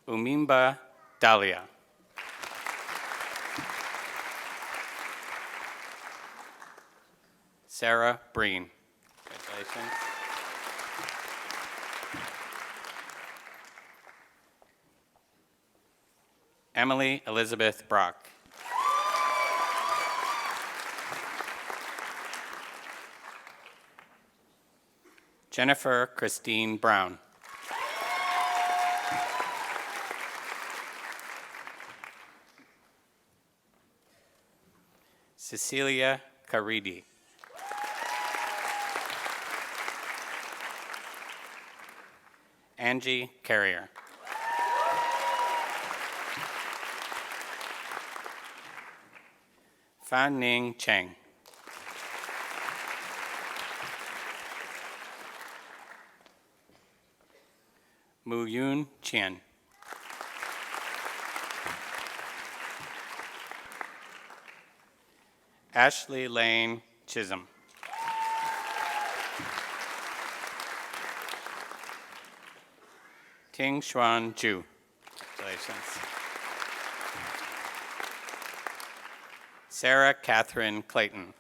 Umimba Dahlia. Sarah Breen. Congratulations. Emily Elizabeth Brock. Jennifer Christine Brown. Cecilia Caridi. Angie Carrier. Fan Ning Cheng. Mu Yun Chien. Ashley Lane Chisholm. Ting Xuan Ju. Congratulations. Sarah Catherine Clayton.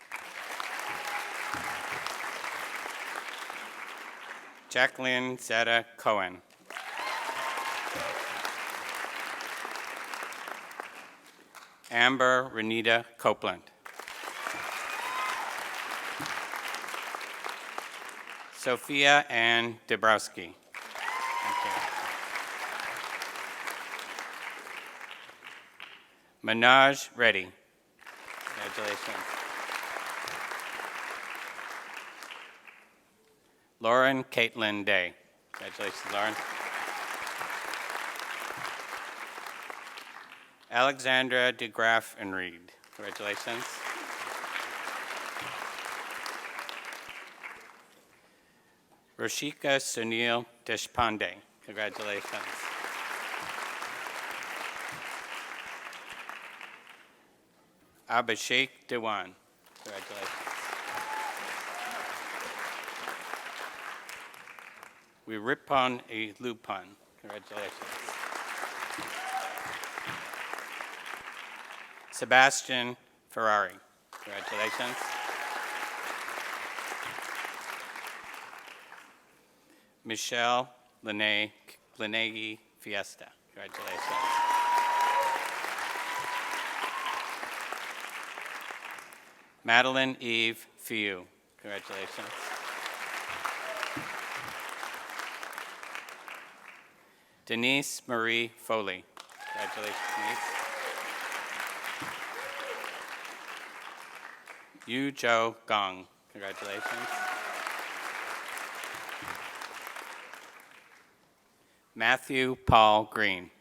Jacqueline Zeta Cohen. Amber Renita Copeland. Sophia Ann Dabrowski. Thank you. Manoj Reddy. Congratulations. Lauren Caitlin Day. Congratulations, Lauren. Alexandra DeGraff and Reed. Congratulations. Roshika Sunil Deshpande. Congratulations. Abhishek Dewan. Congratulations. Wiripon A. Lupon. Congratulations. Sebastian Ferrari. Congratulations. Michelle Lenegi Fiesta. Congratulations. Madeline Eve Fiu. Congratulations. Denise Marie Foley. Congratulations, Denise. Yu Zhou Gong. Congratulations. Matthew Paul Green.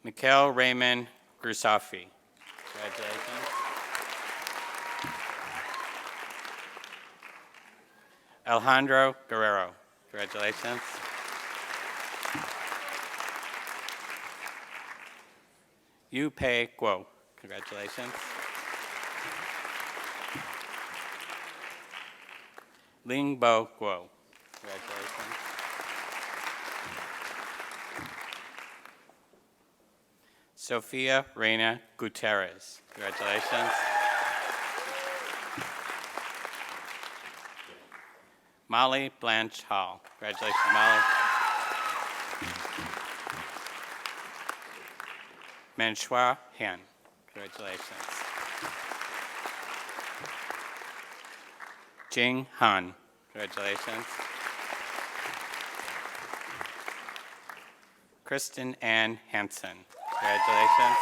Mikhail Raymond Grusafi. Congratulations. Alejandro Guerrero. Congratulations. Yu Pei Guo. Congratulations. Ling Bo Guo. Congratulations. Sophia Reina Gutierrez. Congratulations. Molly Blanche Hall. Congratulations, Molly. Manshua Han. Congratulations. Jing Han. Congratulations. Kristen Ann Hansen. Congratulations.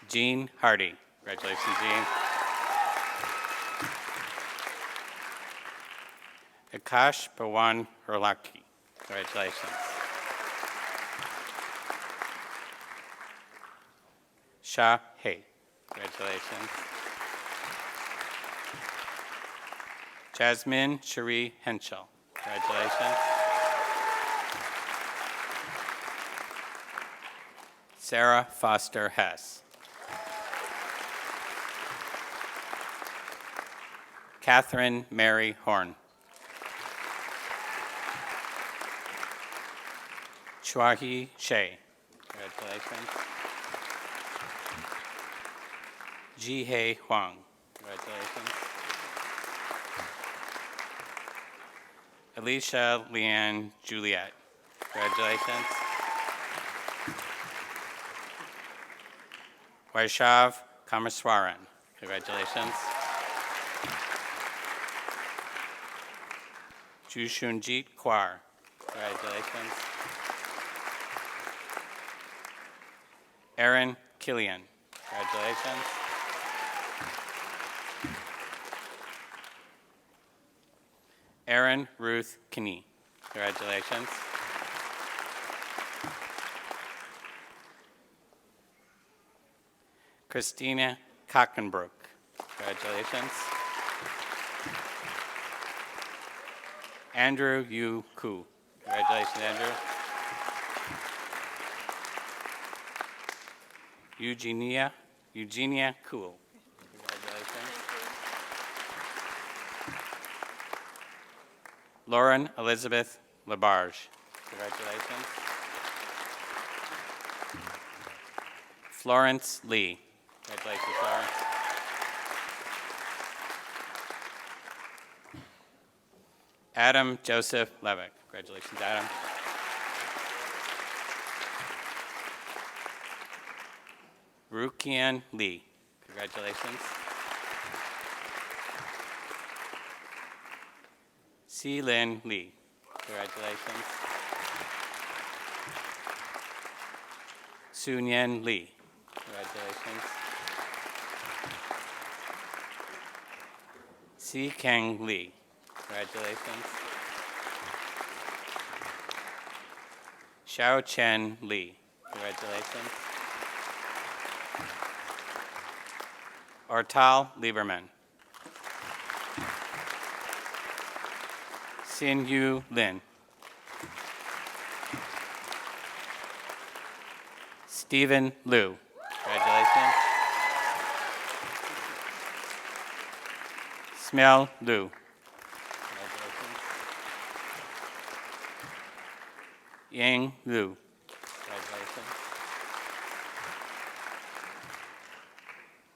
Jean Hardy. Congratulations, Jean. Akash Pawan Herlaki. Congratulations. Sha He. Congratulations. Jasmine Cherie Henschel. Congratulations. Sarah Foster Hess. Catherine Mary Horn. Chuahi Shea. Congratulations. Ji Hei Huang. Congratulations. Alicia Leanne Juliet. Congratulations. Vaishav Kamaswaran. Congratulations. Jushunjit Kaur. Congratulations. Aaron Killian. Congratulations. Erin Ruth Kinney. Congratulations. Christina Kockenbrook. Congratulations. Andrew Yu Ku. Congratulations, Andrew. Eugenia Kuhl. Congratulations. Lauren Elizabeth Labarge. Congratulations. Florence Lee. Congratulations, Florence. Adam Joseph Levick. Congratulations, Adam. Rukian Lee. Congratulations. Si Lin Lee. Congratulations. Sun Yen Lee. Congratulations. Si Kang Lee. Congratulations. Xiao Chen Lee. Congratulations. Ortal Lieberman. Xin Yu Lin. Stephen Liu. Congratulations. Smell Liu. Congratulations. Yang Liu. Congratulations.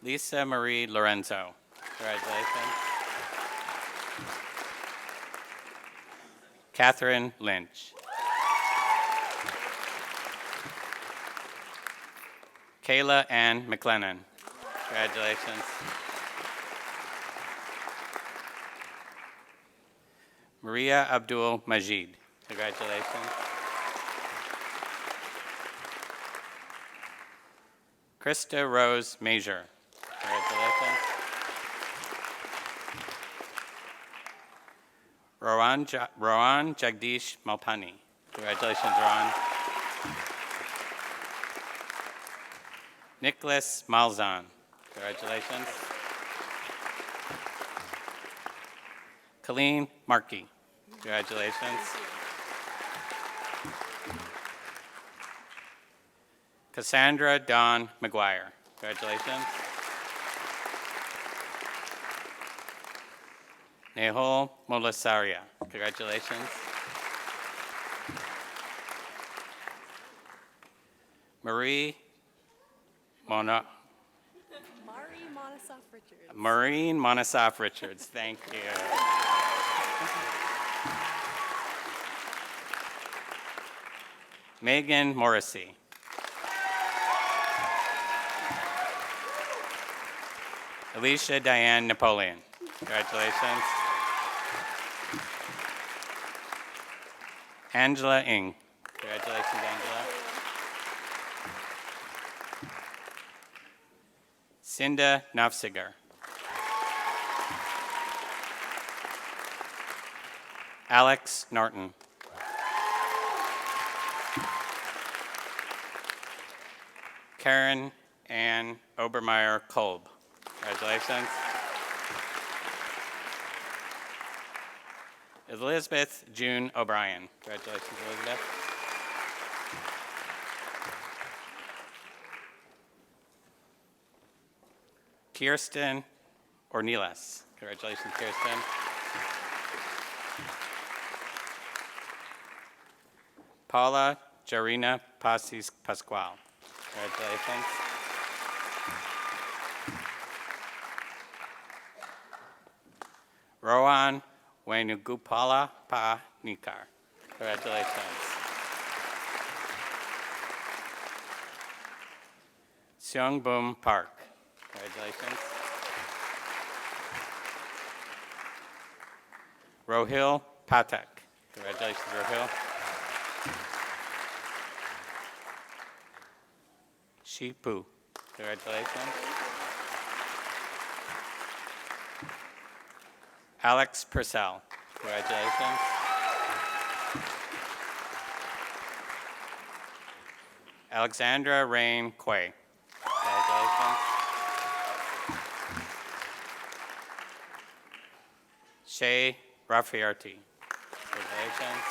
Lisa Marie Lorenzo. Congratulations. Catherine Lynch. Kayla Ann McLennan. Congratulations. Maria Abdul Majid. Congratulations. Krista Rose Major. Congratulations. Rohan Jagdish Malpani. Congratulations, Rohan. Nicholas Malzahn. Congratulations. Colleen Markey. Congratulations. Cassandra Dawn McGuire. Congratulations. Nehol Molasaria. Congratulations. Marie Mona. Maureen Monosaf Richards. Thank you. Megan Morrissey. Alicia Diane Napoleon. Congratulations. Angela Ng. Congratulations, Angela. Cinda Nafsiger. Alex Norton. Karen Ann Obermeyer Kolb. Congratulations. Elizabeth June O'Brien. Congratulations, Elizabeth. Kirsten Ornelas. Congratulations, Kirsten. Paula Jarina Pasis Pascual. Congratulations. Rohan Wenugupala Pa Nikar. Congratulations. Seongbum Park. Congratulations. Rohil Patak. Congratulations, Rohil. Shipu. Congratulations. Alex Purcell. Congratulations. Alexandra Rain Quay. Congratulations. Shay Raffiarty. Congratulations.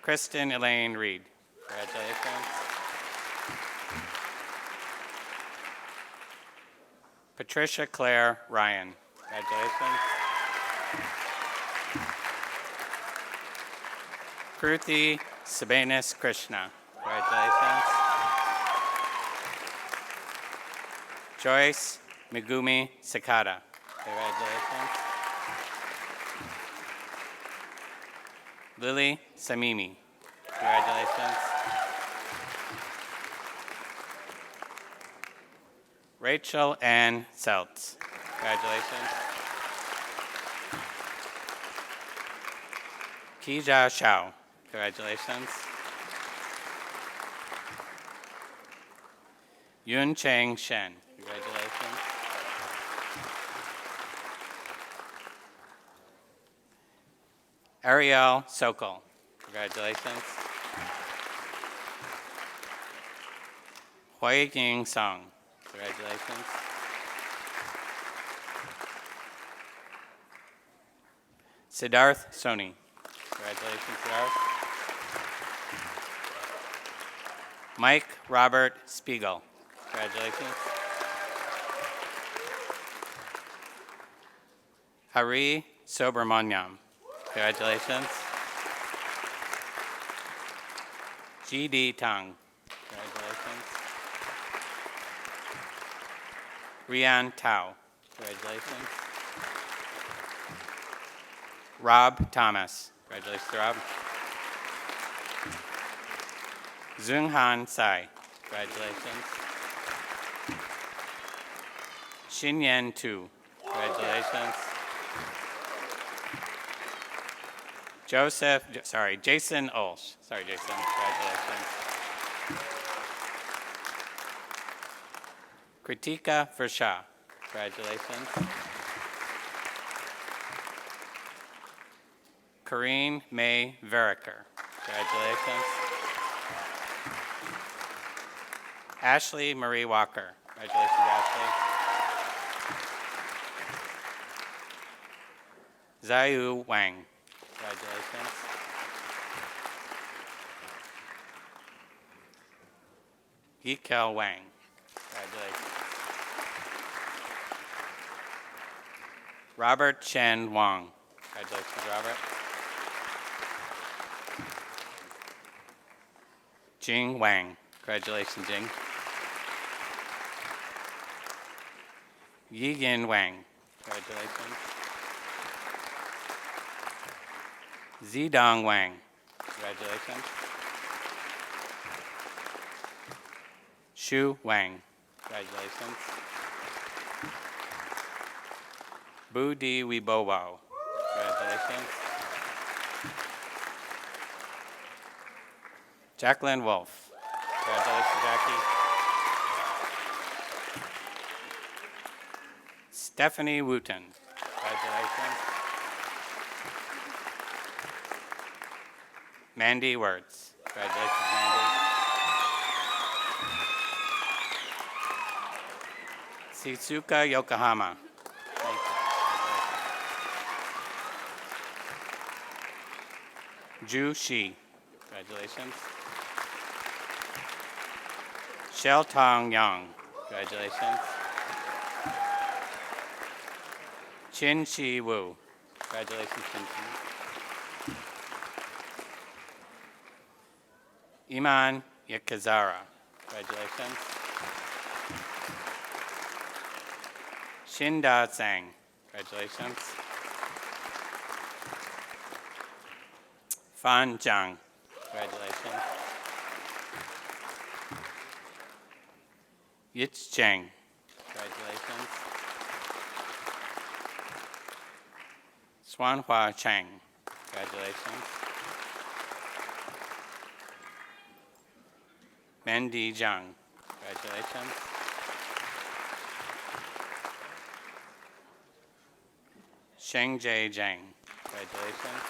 Kristen Elaine Reed. Congratulations. Patricia Claire Ryan. Congratulations. Kruti Sabanis Krishna. Congratulations. Joyce Megumi Sakata. Congratulations. Lily Samimi. Congratulations. Rachel Ann Seltz. Congratulations. Kija Shao. Congratulations. Yun Cheng Shen. Congratulations. Ariel Sokol. Congratulations. Hui Ying Song. Congratulations. Siddharth Soni. Congratulations, Siddharth. Mike Robert Spiegel. Congratulations. Hari Sobramanyam. Congratulations. G.D. Tang. Congratulations. Rian Tao. Congratulations. Rob Thomas. Congratulations, Rob. Zunghan Sai. Congratulations. Xinyan Tu. Congratulations. Jason Olsch. Sorry, Jason. Congratulations. Kritika Versha. Congratulations. Corrine May Veriker. Congratulations. Ashley Marie Walker. Congratulations, Ashley. Zayu Wang. Congratulations. Yikel Wang. Congratulations. Robert Chen Wang. Congratulations, Robert. Jing Wang. Congratulations, Jing. Yiyin Wang. Congratulations. Zidong Wang. Congratulations. Shu Wang. Congratulations. Bu Di Wibowo. Congratulations. Jacqueline Wolf. Congratulations, Jackie. Stephanie Wooten. Congratulations. Mandy Wertz. Congratulations, Mandy. Shizuka Yokohama. Thank you. Ju Shi. Congratulations. Shel Tong Yang. Congratulations. Chin Shi Wu. Congratulations, Chin Shi. Iman Yakazara. Congratulations. Chinda Sang. Congratulations. Fan Zhang. Congratulations. Yich Cheng. Congratulations. Swanhua Chang. Congratulations. Mandy Zhang. Congratulations. Sheng Jie Zhang. Congratulations.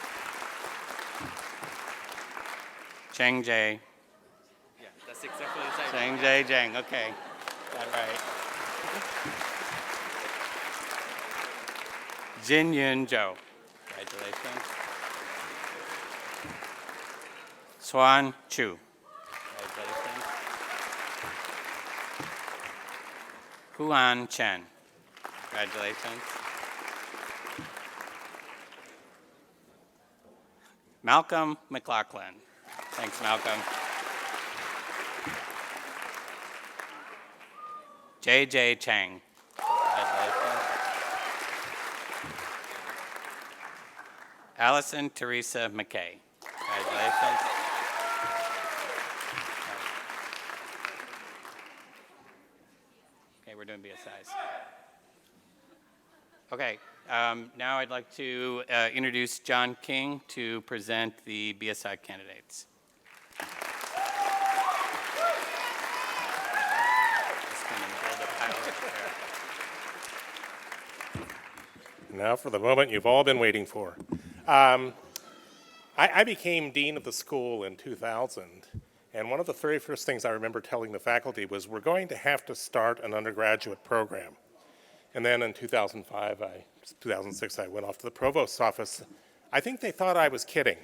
Cheng Jie. Yeah, that's exactly the same. Cheng Jie Zhang. Okay. Got it right. Jin Yun Zhou. Congratulations. Swan Chu. Congratulations. Huan Chen. Congratulations. Malcolm McLaughlin. Thanks, Malcolm. J.J. Chang. Congratulations. Allison Teresa McKay. Congratulations. Okay, we're doing BSIs. Okay, now I'd like to introduce John King to present the BSI candidates. Just gonna build a pile over there. Now for the moment you've all been waiting for. I became dean of the school in 2000, and one of the very first things I remember telling the faculty was we're going to have to start an undergraduate program. And then in 2006, I went off to the provost's office. I think they thought I was kidding,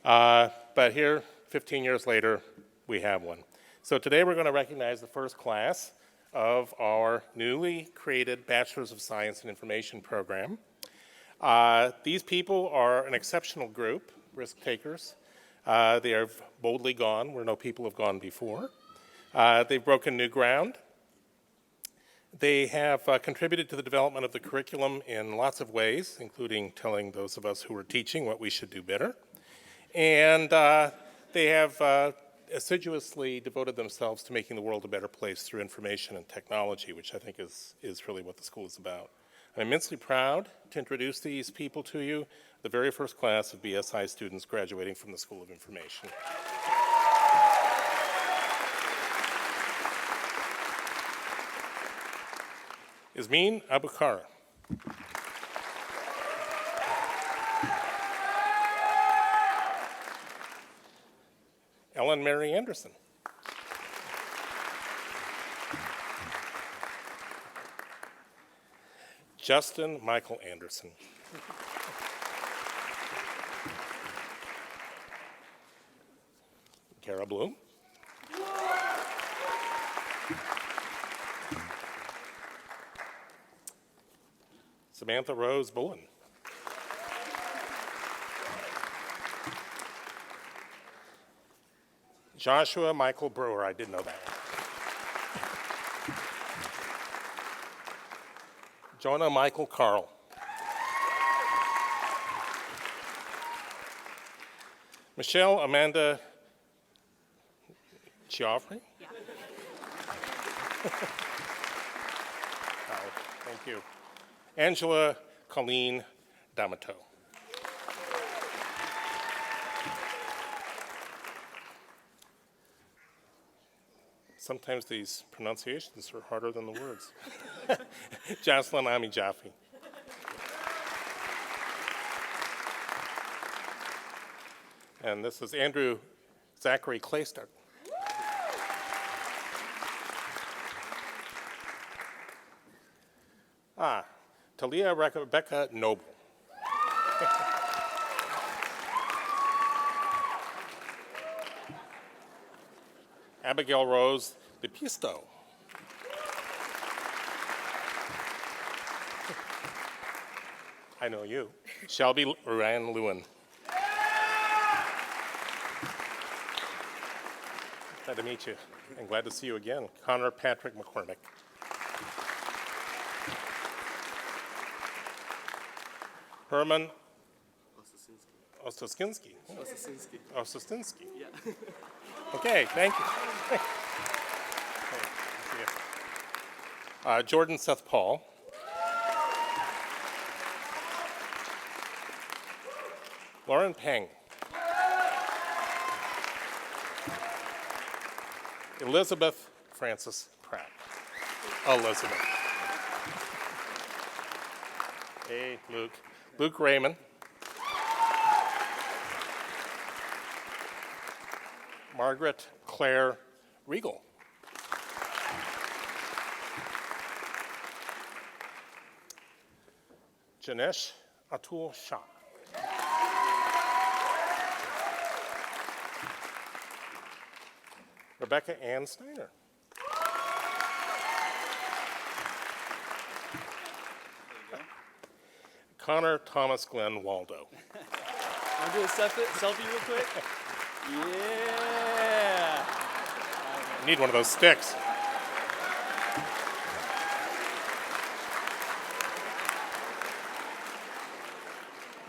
but here, 15 years later, we have one. So today we're going to recognize the first class of our newly created Bachelor's of Science in Information program. These people are an exceptional group, risk takers. They have boldly gone where no people have gone before. They've broken new ground. They have contributed to the development of the curriculum in lots of ways, including telling those of us who are teaching what we should do better. And they have assiduously devoted themselves to making the world a better place through information and technology, which I think is really what the school is about. I'm immensely proud to introduce these people to you, the very first class of BSI students graduating from the School of Information. Ismeen Abukara. Ellen Mary Anderson. Justin Michael Anderson. Kara Bloom. Samantha Rose Bullen. Joshua Michael Brewer, I did know that one. Jonah Michael Carl. Michelle Amanda Geoffrey? Yeah. Oh, thank you. Angela Colleen D'Amato. Sometimes these pronunciations are harder than the words. Jocelyn Ami Jaffe. And this is Andrew Zachary Clayster. Talia Rebecca Noble. Abigail Rose Lepisto. I know you. Shelby Ryan Lewin. Glad to meet you, and glad to see you again. Connor Patrick McCormick. Herman Ostoskinsky. Ostoskinsky. Yeah. Okay, thank you. Jordan Seth Paul. Lauren Peng. Elizabeth Francis Pratt. Elizabeth. Hey, Luke. Luke Raymond. Margaret Claire Regal. Janesh Atul Shah. Rebecca Ann Steiner. Connor Thomas Glenn Waldo. Want to do a selfie real quick? Yeah. Need one of those sticks.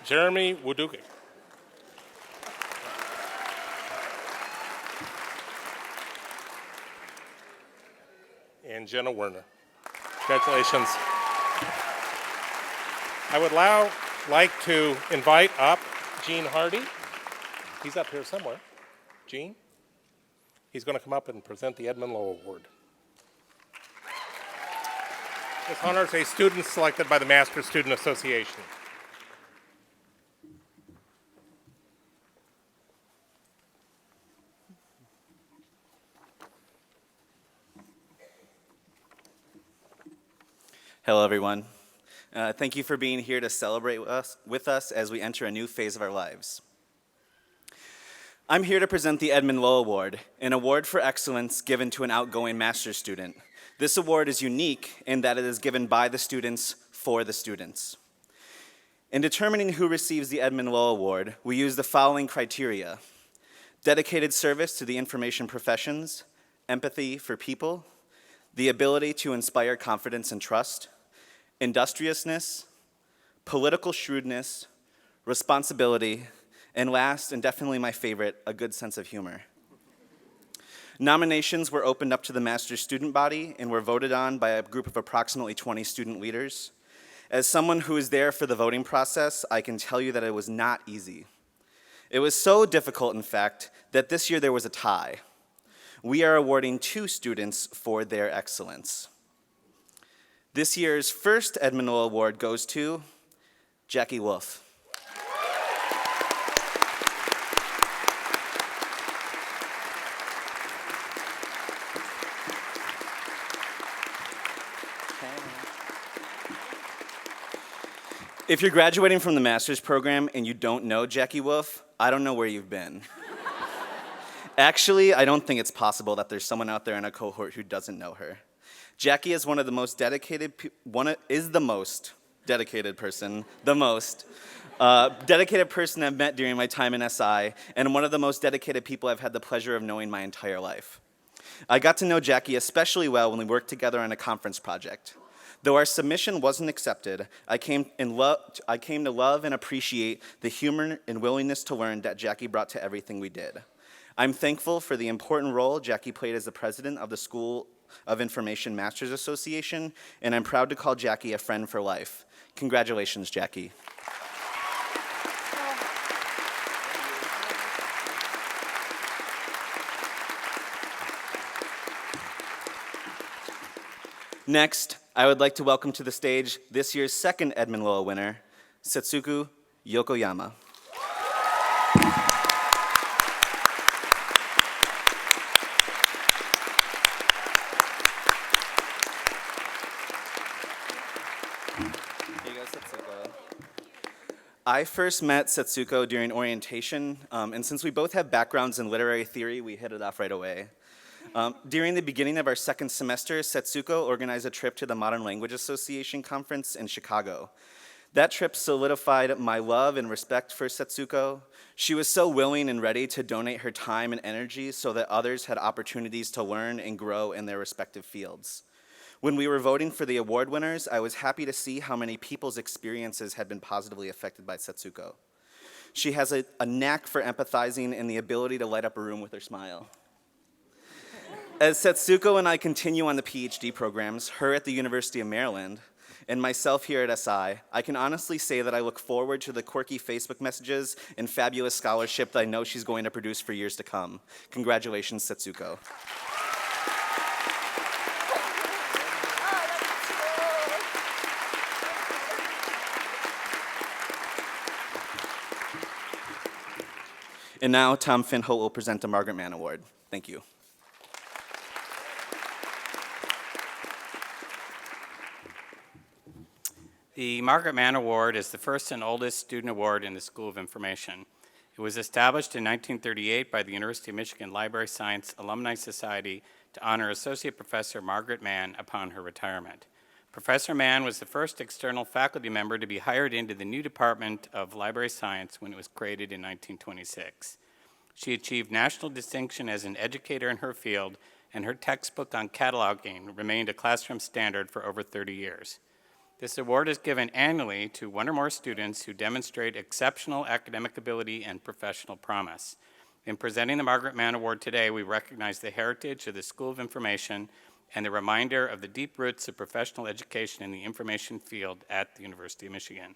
Jeremy Wudukic. And Jenna Werner. Congratulations. I would now like to invite up Gene Hardy. He's up here somewhere. Gene? He's going to come up and present the Edmund Lowe Award. This honors a student selected by the Master Student Association. Hello, everyone. Thank you for being here to celebrate with us as we enter a new phase of our lives. I'm here to present the Edmund Lowe Award, an award for excellence given to an outgoing master's student. This award is unique in that it is given by the students for the students. In determining who receives the Edmund Lowe Award, we use the following criteria: dedicated service to the information professions, empathy for people, the ability to inspire confidence and trust, industriousness, political shrewdness, responsibility, and last, and definitely my favorite, a good sense of humor. Nominations were opened up to the master's student body and were voted on by a group of approximately 20 student leaders. As someone who was there for the voting process, I can tell you that it was not easy. It was so difficult, in fact, that this year there was a tie. We are awarding 2 students for their excellence. This year's first Edmund Lowe Award goes to Jackie Wolf. If you're graduating from the master's program and you don't know Jackie Wolf, I don't know where you've been. Actually, I don't think it's possible that there's someone out there in a cohort who doesn't know her. Jackie is the most dedicated person I've met during my time in SI, and one of the most dedicated people I've had the pleasure of knowing my entire life. I got to know Jackie especially well when we worked together on a conference project. Though our submission wasn't accepted, I came to love and appreciate the humor and willingness to learn that Jackie brought to everything we did. I'm thankful for the important role Jackie played as the president of the School of Information Masters Association, and I'm proud to call Jackie a friend for life. Congratulations, Jackie. Next, I would like to welcome to the stage this year's second Edmund Lowe winner, Setsuko Yokoyama. I first met Setsuko during orientation, and since we both have backgrounds in literary theory, we hit it off right away. During the beginning of our second semester, Setsuko organized a trip to the Modern Language Association conference in Chicago. That trip solidified my love and respect for Setsuko. She was so willing and ready to donate her time and energy so that others had opportunities to learn and grow in their respective fields. When we were voting for the award winners, I was happy to see how many people's experiences had been positively affected by Setsuko. She has a knack for empathizing and the ability to light up a room with her smile. As Setsuko and I continue on the PhD programs, her at the University of Maryland, and myself here at SI, I can honestly say that I look forward to the quirky Facebook messages and fabulous scholarship that I know she's going to produce for years to come. Congratulations, Setsuko. And now, Tom Finholt will present the Margaret Mann Award. Thank you. The Margaret Mann Award is the first and oldest student award in the School of Information. It was established in 1938 by the University of Michigan Library Science Alumni Society to honor Associate Professor Margaret Mann upon her retirement. Professor Mann was the first external faculty member to be hired into the new Department of Library Science when it was created in 1926. She achieved national distinction as an educator in her field, and her textbook on cataloging remained a classroom standard for over 30 years. This award is given annually to one or more students who demonstrate exceptional academic ability and professional promise. In presenting the Margaret Mann Award today, we recognize the heritage of the School of Information and the reminder of the deep roots of professional education in the information field at the University of Michigan.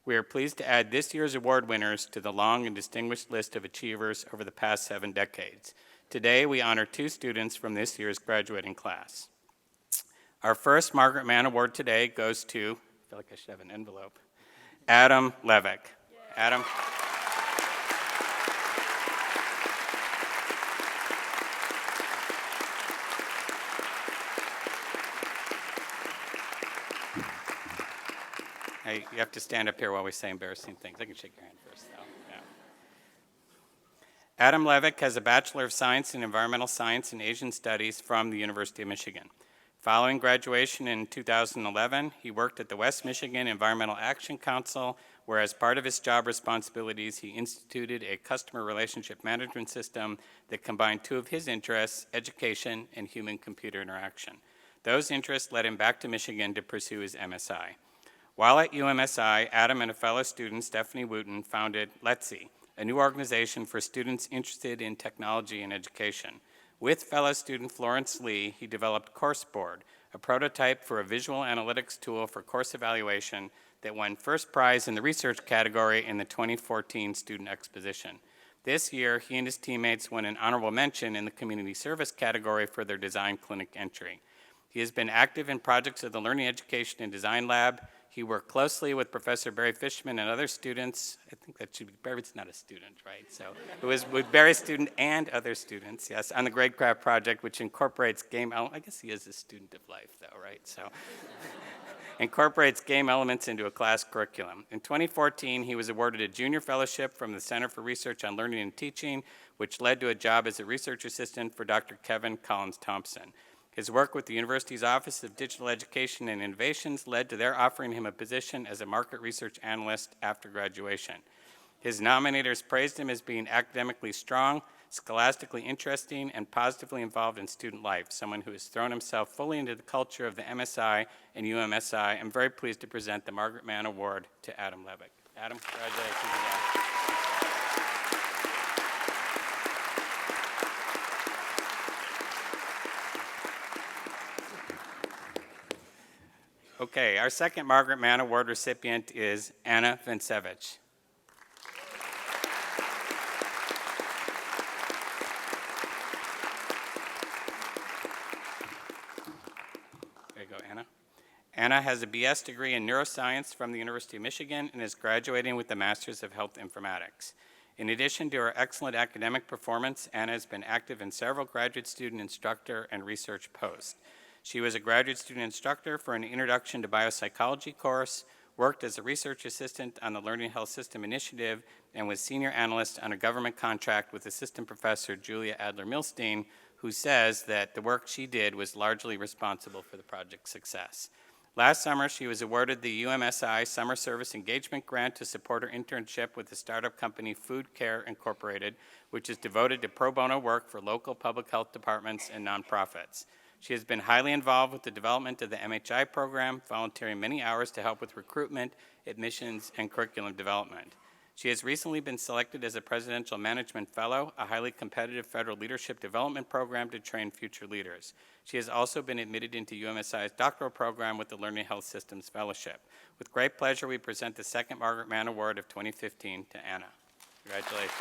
We are pleased to add this year's award winners to the long and distinguished list of achievers over the past 7 decades. Today, we honor 2 students from this year's graduating class. Our first Margaret Mann Award today goes to, I feel like I should have an envelope, Adam Levick. Adam. Hey, you have to stand up here while we say embarrassing things. I can shake your hand first, though. Yeah. Adam Levick has a Bachelor of Science in Environmental Science and Asian Studies from the University of Michigan. Following graduation in 2011, he worked at the West Michigan Environmental Action Council, where as part of his job responsibilities, he instituted a customer relationship management system that combined 2 of his interests, education and human-computer interaction. Those interests led him back to Michigan to pursue his MSI. While at UMSI, Adam and a fellow student, Stephanie Wooten, founded Let's-See, a new organization for students interested in technology and education. With fellow student Florence Lee, he developed CourseBoard, a prototype for a visual analytics tool for course evaluation that won first prize in the research category in the 2014 Student Exposition. This year, he and his teammates won an honorable mention in the community service category for their design clinic entry. He has been active in projects of the Learning Education and Design Lab. He worked closely with Professor Barry Fishman and other students. I think that should be, Barry's not a student, right? So it was with Barry's student and other students, yes, on the Gradecraft project, which incorporates game elements. I guess he is a student of life, though, right? So incorporates game elements into a class curriculum. In 2014, he was awarded a junior fellowship from the Center for Research on Learning and Teaching, which led to a job as a research assistant for Dr. Kevin Collins-Thompson. His work with the university's Office of Digital Education and Innovations led to their offering him a position as a market research analyst after graduation. His nominators praised him as being academically strong, scholastically interesting, and positively involved in student life, someone who has thrown himself fully into the culture of the MSI and UMSI. I'm very pleased to present the Margaret Mann Award to Adam Levick. Adam, congratulations again. Okay, our second Margaret Mann Award recipient is Anna Vincevich. There you go, Anna. Anna has a BS degree in neuroscience from the University of Michigan and is graduating with the Masters of Health Informatics. In addition to her excellent academic performance, Anna has been active in several graduate student instructor and research posts. She was a graduate student instructor for an Introduction to Biopsychology course, worked as a research assistant on the Learning Health System Initiative, and was senior analyst on a government contract with Assistant Professor Julia Adler-Milstein, who says that the work she did was largely responsible for the project's success. Last summer, she was awarded the UMSI Summer Service Engagement Grant to support her internship with the startup company Food Care Incorporated, which is devoted to pro bono work for local public health departments and nonprofits. She has been highly involved with the development of the MHI program, volunteering many hours to help with recruitment, admissions, and curriculum development. She has recently been selected as a Presidential Management Fellow, a highly competitive federal leadership development program to train future leaders. She has also been admitted into UMSI's doctoral program with the Learning Health Systems Fellowship. With great pleasure, we present the second Margaret Mann Award of 2015 to Anna. Congratulations.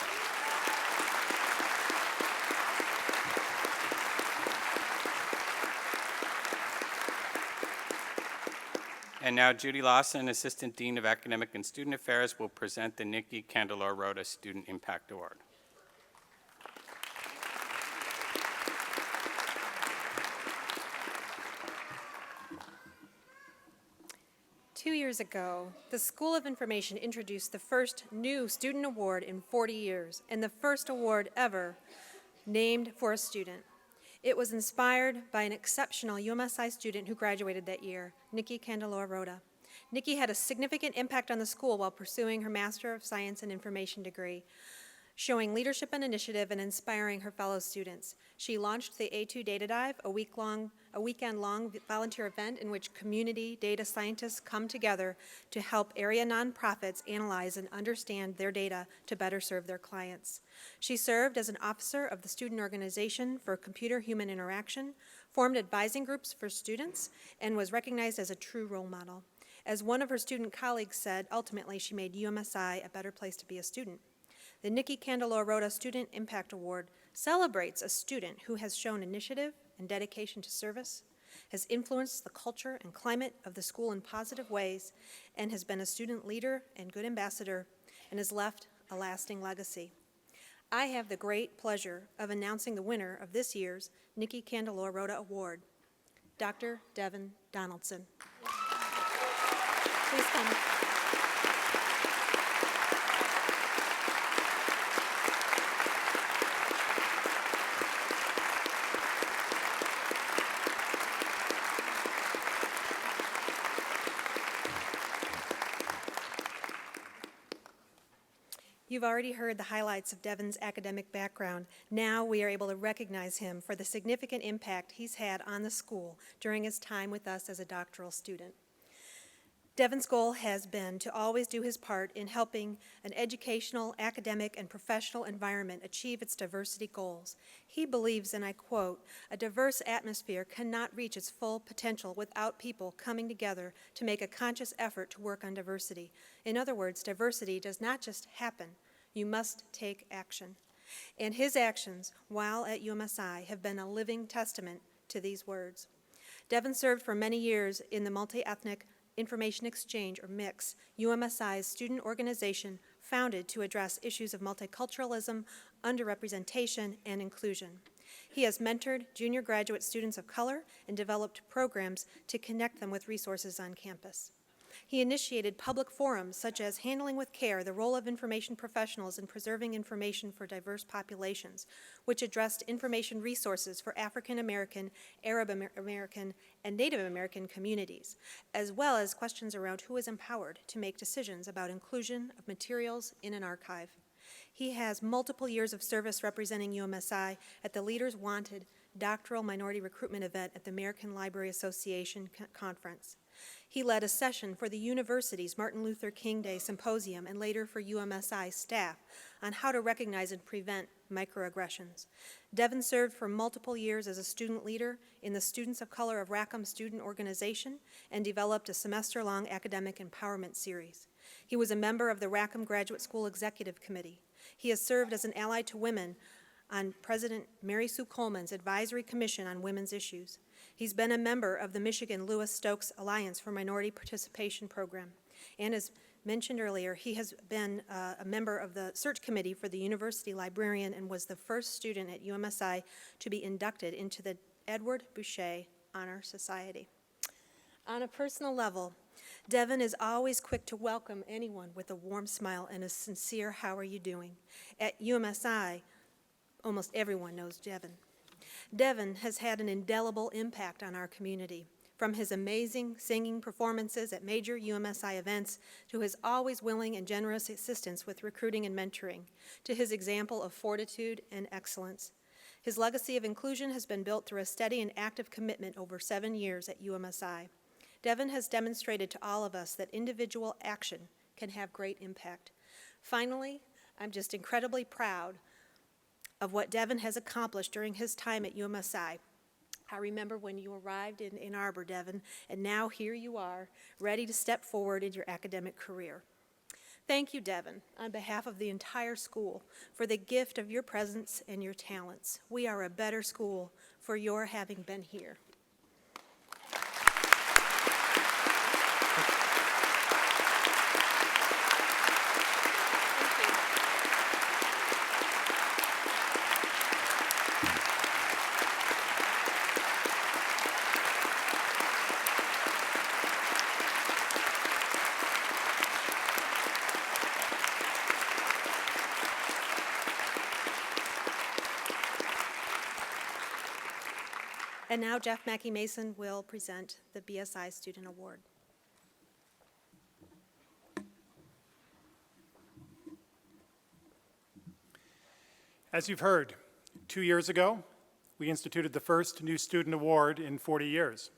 And now Judy Lawson, Assistant Dean of Academic and Student Affairs, will present the Nikki Candelore-Rhoda Student Impact Award. Two years ago, the School of Information introduced the first new student award in 40 years, and the first award ever named for a student. It was inspired by an exceptional UMSI student who graduated that year, Nikki Candelore-Rhoda. Nikki had a significant impact on the school while pursuing her Master of Science in Information degree, showing leadership and initiative and inspiring her fellow students. She launched the A2 Data Dive, a weekend-long volunteer event in which community data scientists come together to help area nonprofits analyze and understand their data to better serve their clients. She served as an officer of the Student Organization for Computer-Human Interaction, formed advising groups for students, and was recognized as a true role model. As one of her student colleagues said, ultimately she made UMSI a better place to be a student. The Nikki Candelore-Rhoda Student Impact Award celebrates a student who has shown initiative and dedication to service, has influenced the culture and climate of the school in positive ways, and has been a student leader and good ambassador, and has left a lasting legacy. I have the great pleasure of announcing the winner of this year's Nikki Candelore-Rhoda Award, Dr. Devan Donaldson. Please come. You've already heard the highlights of Devan's academic background. Now we are able to recognize him for the significant impact he's had on the school during his time with us as a doctoral student. Devan's goal has been to always do his part in helping an educational, academic, and professional environment achieve its diversity goals. He believes, and I quote, "A diverse atmosphere cannot reach its full potential without people coming together to make a conscious effort to work on diversity. In other words, diversity does not just happen. You must take action." And his actions, while at UMSI, have been a living testament to these words. Devan served for many years in the Multi-Ethnic Information Exchange, or MIX, UMSI's student organization founded to address issues of multiculturalism, underrepresentation, and inclusion. He has mentored junior graduate students of color and developed programs to connect them with resources on campus. He initiated public forums such as Handling with Care, the role of information professionals in preserving information for diverse populations, which addressed information resources for African American, Arab American, and Native American communities, as well as questions around who is empowered to make decisions about inclusion of materials in an archive. He has multiple years of service representing UMSI at the Leaders Wanted Doctoral Minority Recruitment event at the American Library Association Conference. He led a session for the university's Martin Luther King Day Symposium and later for UMSI staff on how to recognize and prevent microaggressions. Devan served for multiple years as a student leader in the Students of Color of Rackham Student Organization and developed a semester-long academic empowerment series. He was a member of the Rackham Graduate School Executive Committee. He has served as an ally to women on President Mary Sue Coleman's Advisory Commission on Women's Issues. He's been a member of the Michigan Lewis Stokes Alliance for Minority Participation Program. And as mentioned earlier, he has been a member of the search committee for the university librarian and was the first student at UMSI to be inducted into the Edward Boucher Honor Society. On a personal level, Devan is always quick to welcome anyone with a warm smile and a sincere "How are you doing?" At UMSI, almost everyone knows Devan. Devan has had an indelible impact on our community, from his amazing singing performances at major UMSI events to his always willing and generous assistance with recruiting and mentoring, to his example of fortitude and excellence. His legacy of inclusion has been built through a steady and active commitment over 7 years at UMSI. Devan has demonstrated to all of us that individual action can have great impact. Finally, I'm just incredibly proud of what Devan has accomplished during his time at UMSI. I remember when you arrived in Ann Arbor, Devan, and now here you are, ready to step forward in your academic career. Thank you, Devan, on behalf of the entire school, for the gift of your presence and your talents. We are a better school for your having been here. And now Jeff Mackey Mason will present the BSI Student Award. As you've heard, 2 years ago, we instituted the first new student award in 40 years.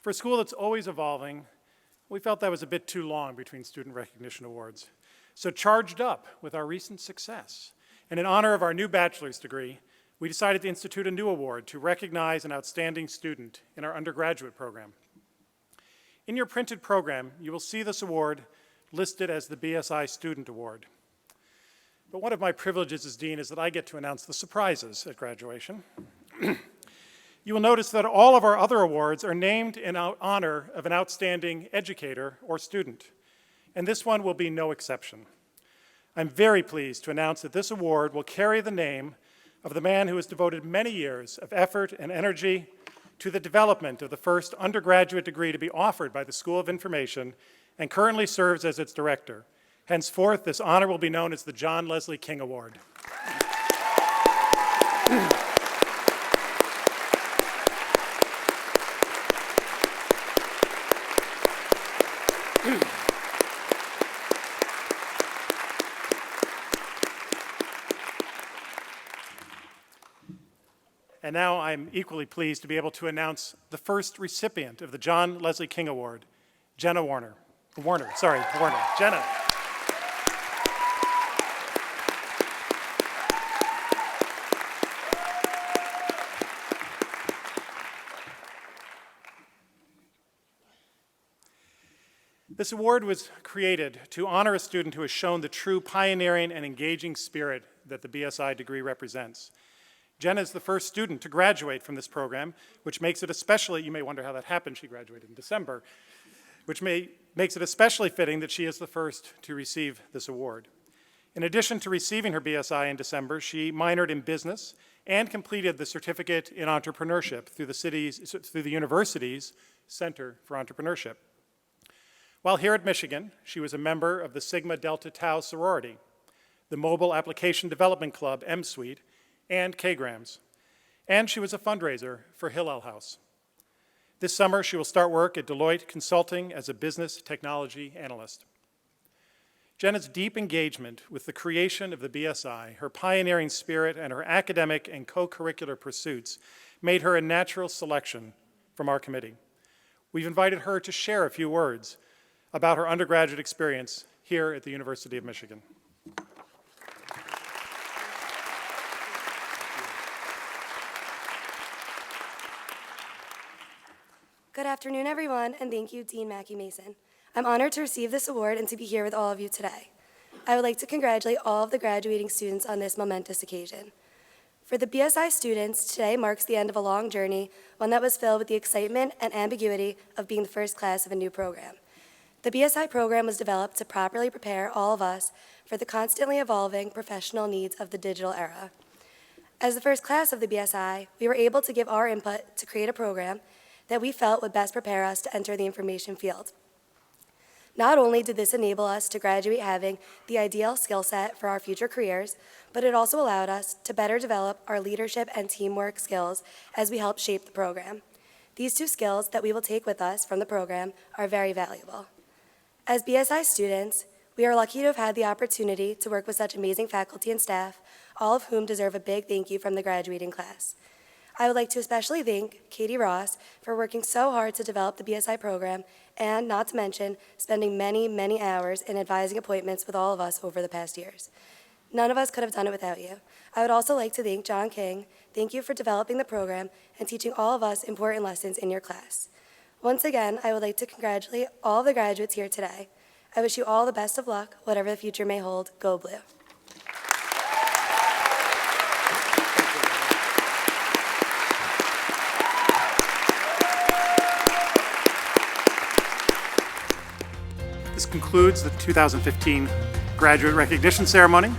For a school that's always evolving, we felt that was a bit too long between student recognition awards. So charged up with our recent success, and in honor of our new bachelor's degree, we decided to institute a new award to recognize an outstanding student in our undergraduate program. In your printed program, you will see this award listed as the BSI Student Award. But one of my privileges as dean is that I get to announce the surprises at graduation. You will notice that all of our other awards are named in honor of an outstanding educator or student, and this one will be no exception. I'm very pleased to announce that this award will carry the name of the man who has devoted many years of effort and energy to the development of the first undergraduate degree to be offered by the School of Information and currently serves as its director. Henceforth, this honor will be known as the John Leslie King Award. And now I'm equally pleased to be able to announce the first recipient of the John Leslie King Award, Jenna Warner. Warner. Jenna. This award was created to honor a student who has shown the true pioneering and engaging spirit that the BSI degree represents. Jenna is the first student to graduate from this program, which makes it especially, you may wonder how that happened, she graduated in December, which makes it especially fitting that she is the first to receive this award. In addition to receiving her BSI in December, she minored in business and completed the certificate in entrepreneurship through the university's Center for Entrepreneurship. While here at Michigan, she was a member of the Sigma Delta Tau sorority, the Mobile Application Development Club, M-Suite, and K-Grams, and she was a fundraiser for Hillel House. This summer, she will start work at Deloitte Consulting as a business technology analyst. Jenna's deep engagement with the creation of the BSI, her pioneering spirit, and her academic and co-curricular pursuits made her a natural selection from our committee. We've invited her to share a few words about her undergraduate experience here at the University of Michigan. Good afternoon, everyone, and thank you, Dean Mackey Mason. I'm honored to receive this award and to be here with all of you today. I would like to congratulate all of the graduating students on this momentous occasion. For the BSI students, today marks the end of a long journey, one that was filled with the excitement and ambiguity of being the first class of a new program. The BSI program was developed to properly prepare all of us for the constantly evolving professional needs of the digital era. As the first class of the BSI, we were able to give our input to create a program that we felt would best prepare us to enter the information field. Not only did this enable us to graduate having the ideal skill set for our future careers, but it also allowed us to better develop our leadership and teamwork skills as we help shape the program. These two skills that we will take with us from the program are very valuable. As BSI students, We are lucky to have had the opportunity to work with such amazing faculty and staff, all of whom deserve a big thank you from the graduating class. I would like to especially thank Katie Ross for working so hard to develop the BSI program and, not to mention, spending many, many hours in advising appointments with all of us over the past years. None of us could have done it without you. I would also like to thank John King. Thank you for developing the program and teaching all of us important lessons in your class. Once again, I would like to congratulate all of the graduates here today. I wish you all the best of luck, whatever the future may hold. Go Blue. This concludes the 2015 graduate recognition ceremony.